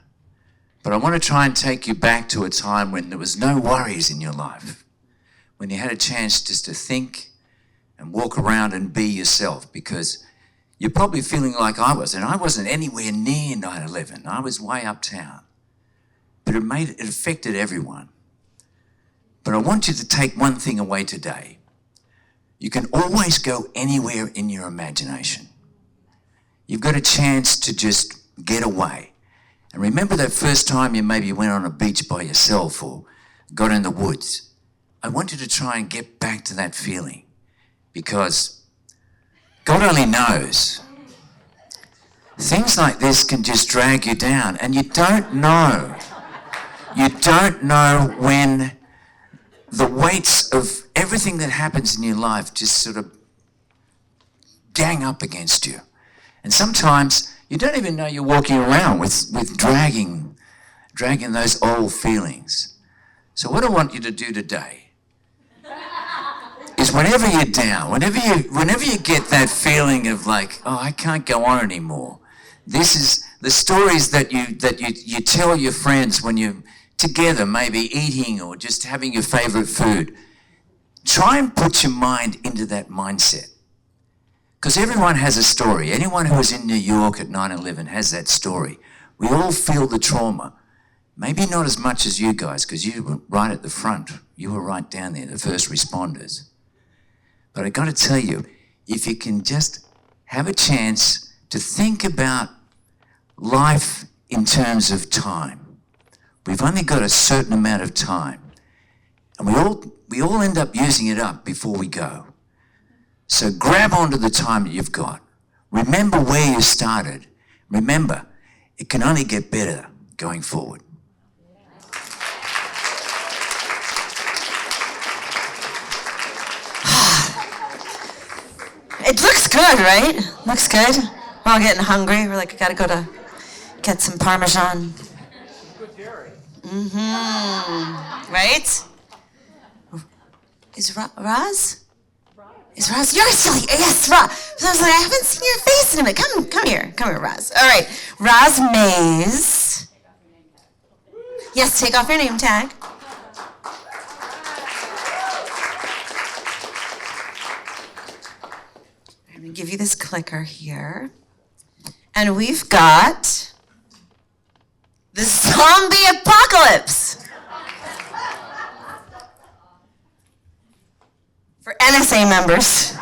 But I want to try and take you back to a time when there was no worries in your life, when you had a chance just to think and walk around and be yourself, because you're probably feeling like I was, and I wasn't anywhere near 9/11. I was way uptown. But it affected everyone. But I want you to take one thing away today. You can always go anywhere in your imagination. You've got a chance to just get away. And remember that first time you maybe went on a beach by yourself or got in the woods. I want you to try and get back to that feeling, because God only knows. Things like this can just drag you down, and you don't know. You don't know when the weights of everything that happens in your life just sort of gang up against you. And sometimes you don't even know you're walking around with dragging those old feelings. So what I want you to do today is whenever you're down, whenever you get that feeling of like, oh, I can't go on anymore. This is the stories that you tell your friends when you're together, maybe eating or just having your favorite food. Try and put your mind into that mindset. Because everyone has a story. Anyone who was in New York at 9/11 has that story. We all feel the trauma. Maybe not as much as you guys, because you were right at the front. You were right down there, the first responders. But I got to tell you, if you can just have a chance to think about life in terms of time. We've only got a certain amount of time, and we all end up using it up before we go. So grab onto the time that you've got. Remember where you started. Remember, it can only get better going forward. It looks good, right? Looks good. We're all getting hungry. We're like, I gotta go to get some Parmesan. Right? Is Roz? Is Roz? You're still here. Yes, Roz. So I was like, I haven't seen your face in a minute. Come here, Roz. All right, Roz Mays. Yes, take off your name tag. I'm gonna give you this clicker here. And we've got the zombie apocalypse for NSA members.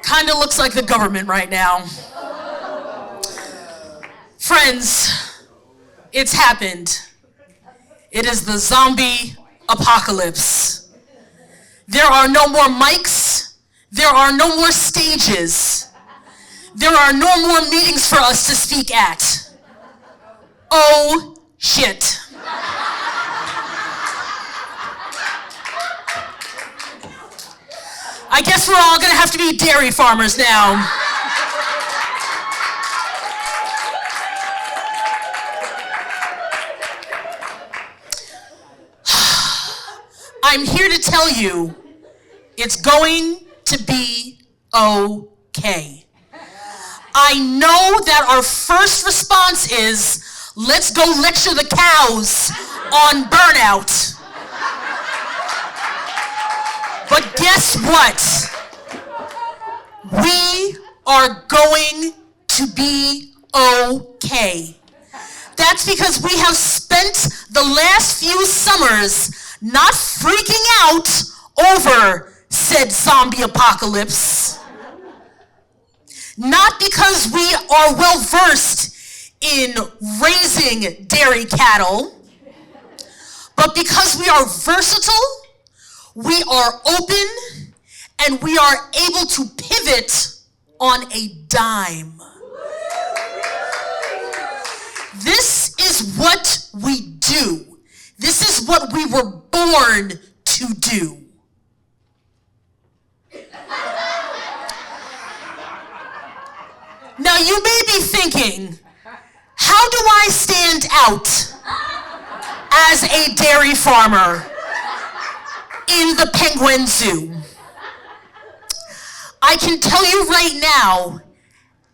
Kind of looks like the government right now. Friends, it's happened. It is the zombie apocalypse. There are no more mics. There are no more stages. There are no more meetings for us to speak at. Oh, shit. I guess we're all gonna have to be dairy farmers now. I'm here to tell you, it's going to be okay. I know that our first response is, let's go lecture the cows on burnout. But guess what? We are going to be okay. That's because we have spent the last few summers not freaking out over said zombie apocalypse. Not because we are well versed in raising dairy cattle, but because we are versatile, we are open, and we are able to pivot on a dime. This is what we do. This is what we were born to do. Now you may be thinking, how do I stand out as a dairy farmer in the Penguin Zoo? I can tell you right now,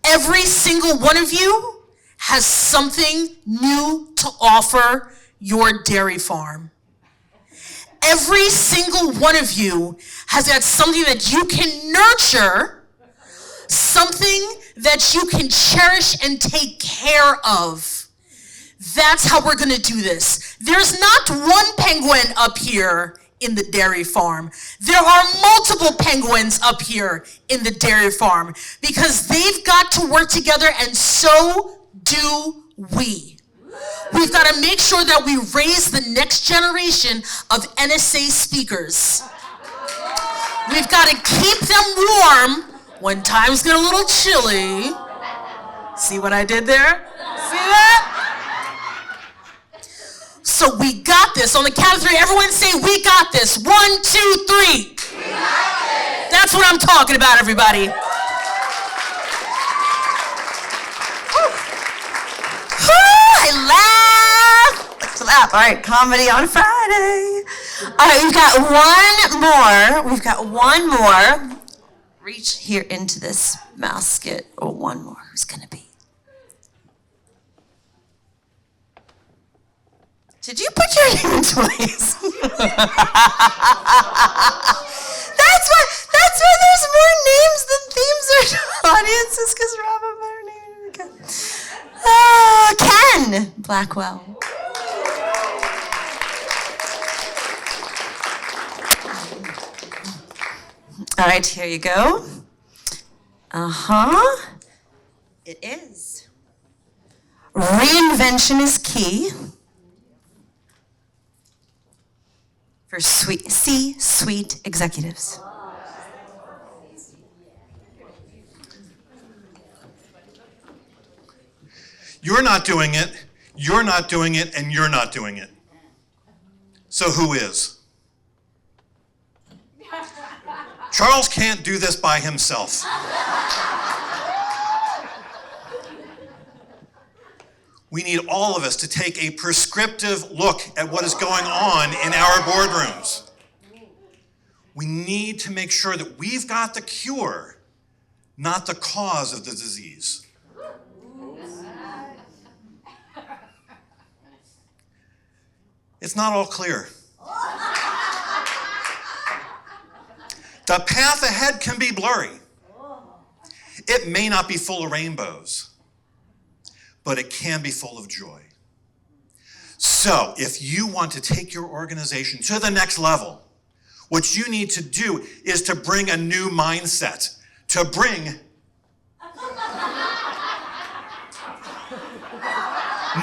every single one of you has something new to offer your dairy farm. Every single one of you has got something that you can nurture, something that you can cherish and take care of. That's how we're gonna do this. There's not one penguin up here in the dairy farm. There are multiple penguins up here in the dairy farm because they've got to work together, and so do we. We've got to make sure that we raise the next generation of NSA speakers. We've got to keep them warm when times get a little chilly. See what I did there? See that? So we got this. On the count of three, everyone say, we got this. 1, 2, 3. We got this. That's what I'm talking about, everybody. I laugh. Let's laugh. All right, comedy on Friday. All right, we've got one more. Reach here into this basket. Oh, one more. Who's gonna be? Did you put your name in twice? That's why there's more names than themes or audiences, because Robin put her name in. Ken Blackwell. All right, here you go. It is. Reinvention is key for C-suite executives. You're not doing it, you're not doing it, and you're not doing it. So who is? Charles can't do this by himself. We need all of us to take a prescriptive look at what is going on in our boardrooms. We need to make sure that we've got the cure, not the cause of the disease. It's not all clear. The path ahead can be blurry. It may not be full of rainbows, but it can be full of joy. So, if you want to take your organization to the next level, what you need to do is to bring a new mindset, to bring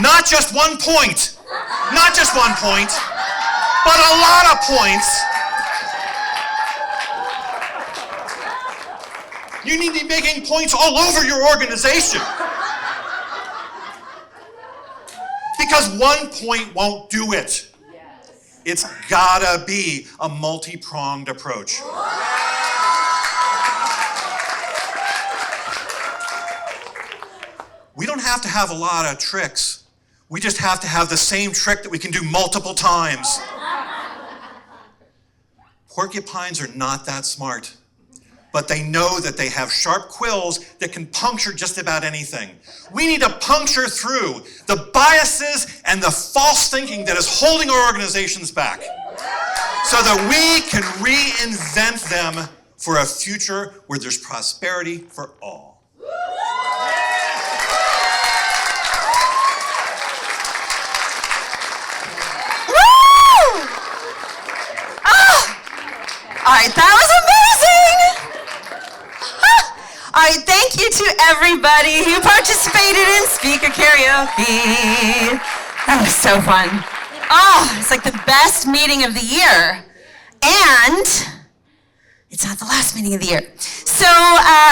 not just one point, but a lot of points. You need to be making points all over your organization. Because one point won't do it. It's gotta be a multi-pronged approach. We don't have to have a lot of tricks. We just have to have the same trick that we can do multiple times. Porcupines are not that smart, but they know that they have sharp quills that can puncture just about anything. We need to puncture through the biases and the false thinking that is holding our organizations back so that we can reinvent them for a future where there's prosperity for all. All right, that was amazing. All right, thank you to everybody who participated in speaker karaoke. That was so fun. Oh, it's like the best meeting of the year. And it's not the last meeting of the year. So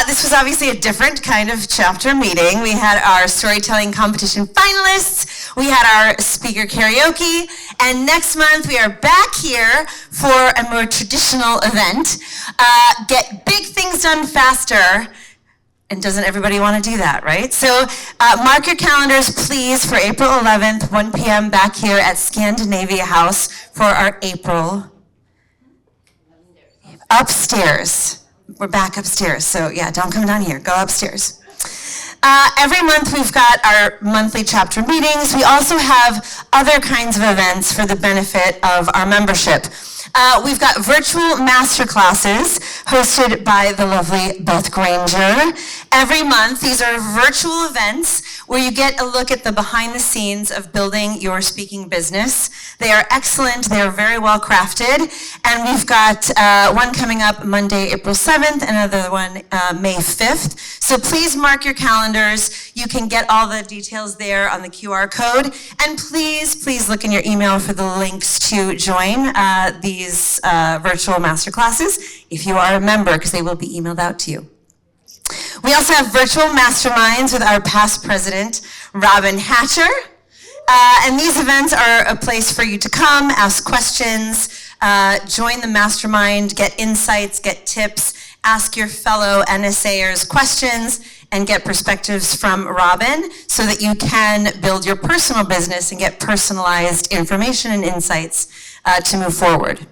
this was obviously a different kind of chapter meeting. We had our storytelling competition finalists, we had our speaker karaoke, and next month we are back here for a more traditional event. Get big things done faster. And doesn't everybody want to do that, right? So mark your calendars, please, for April 11th, 1 p.m. back here at Scandinavia House for our April upstairs. We're back upstairs, so yeah, don't come down here. Go upstairs. Every month we've got our monthly chapter meetings. We also have other kinds of events for the benefit of our membership. We've got virtual master classes hosted by the lovely Beth Granger. Every month, these are virtual events where you get a look at the behind the scenes of building your speaking business. They are excellent. They are very well crafted. And we've got one coming up Monday, April 7th, another one May 5th. So please mark your calendars. You can get all the details there on the QR code. And please look in your email for the links to join these virtual master classes if you are a member, because they will be emailed out to you. We also have virtual masterminds with our past president, Robin Hatcher. And these events are a place for you to come, ask questions, join the mastermind, get insights, get tips, ask your fellow NSAers questions, and get perspectives from Robin so that you can build your personal business and get personalized information and insights to move forward.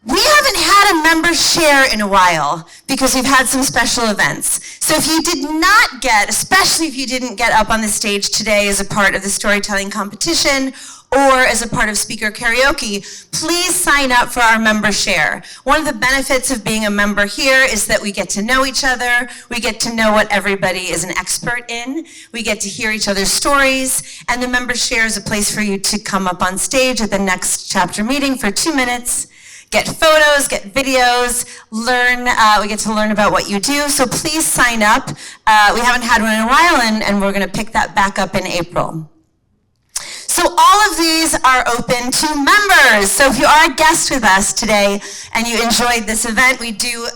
We haven't had a member share in a while because we've had some special events. So if you did not get, especially if you didn't get up on the stage today as a part of the storytelling competition or as a part of speaker karaoke, please sign up for our member share. One of the benefits of being a member here is that we get to know each other, we get to know what everybody is an expert in, we get to hear each other's stories, and the member share is a place for you to come up on stage at the next chapter meeting for 2 minutes, get photos, get videos, learn, we get to learn about what you do, so please sign up. We haven't had one in a while, and we're gonna pick that back up in April. So all of these are open to members. So if you are a guest with us today and you enjoyed this event, we do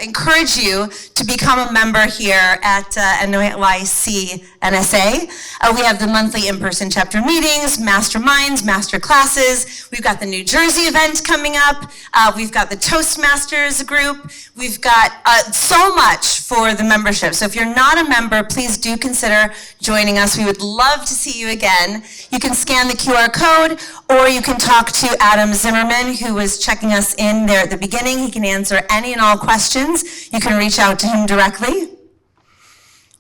encourage you to become a member here at NSANYC NSA. We have the monthly in-person chapter meetings, masterminds, master classes. We've got the New Jersey event coming up. We've got the Toastmasters group. We've got so much for the membership. So if you're not a member, please do consider joining us. We would love to see you again. You can scan the QR code, or you can talk to Adam Zimmerman, who was checking us in there at the beginning. He can answer any and all questions. You can reach out to him directly.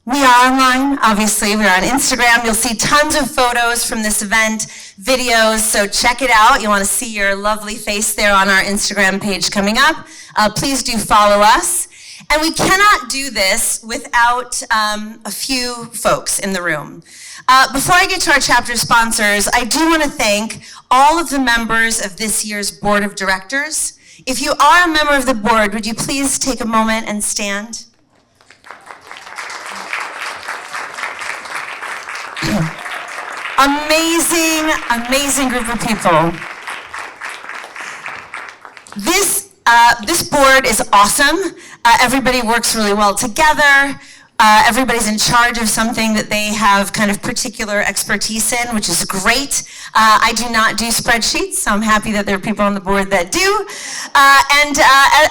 We are online, obviously. We're on Instagram. You'll see tons of photos from this event, videos, so check it out. You want to see your lovely face there on our Instagram page coming up. Please do follow us. And we cannot do this without a few folks in the room. Before I get to our chapter sponsors, I do want to thank all of the members of this year's board of directors. If you are a member of the board, would you please take a moment and stand? Amazing group of people. This board is awesome. Everybody works really well together. Everybody's in charge of something that they have kind of particular expertise in, which is great. I do not do spreadsheets, so I'm happy that there are people on the board that do. And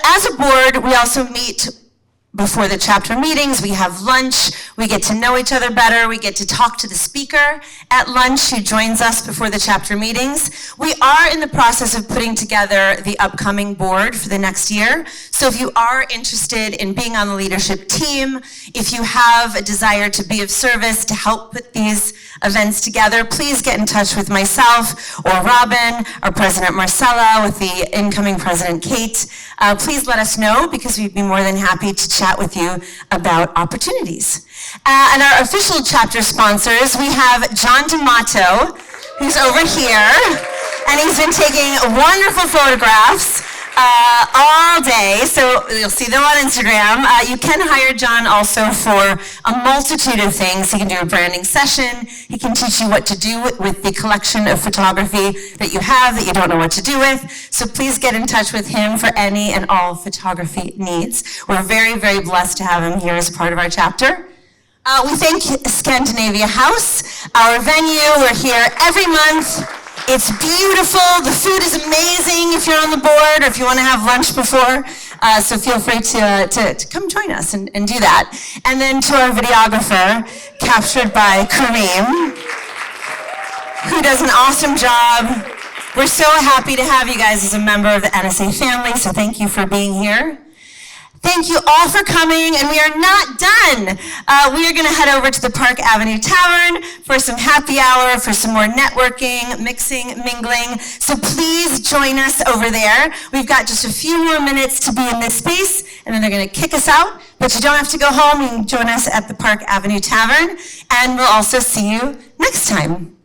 as a board, we also meet before the chapter meetings. We have lunch. We get to know each other better. We get to talk to the speaker at lunch who joins us before the chapter meetings. We are in the process of putting together the upcoming board for the next year. So if you are interested in being on the leadership team, if you have a desire to be of service to help put these events together, please get in touch with myself or Robin or President Marcella, with the incoming President Kate. Please let us know, because we'd be more than happy to chat with you about opportunities. And our official chapter sponsors, we have John D'Amato, who's over here, and he's been taking wonderful photographs all day, so you'll see them on Instagram. You can hire John also for a multitude of things. He can do a branding session. He can teach you what to do with the collection of photography that you have that you don't know what to do with. So please get in touch with him for any and all photography needs. We're very, very blessed to have him here as a part of our chapter. We thank Scandinavia House, our venue. We're here every month. It's beautiful. The food is amazing if you're on the board or if you want to have lunch before. So feel free to come join us and do that. And then to our videographer, captured by Kareem, who does an awesome job. We're so happy to have you guys as a member of the NSA family, so thank you for being here. Thank you all for coming, and we are not done. We are going to head over to the Park Avenue Tavern for some happy hour, for some more networking, mixing, mingling. So please join us over there. We've got just a few more minutes to be in this space, and then they're going to kick us out. But you don't have to go home. You can join us at the Park Avenue Tavern, and we'll also see you next time.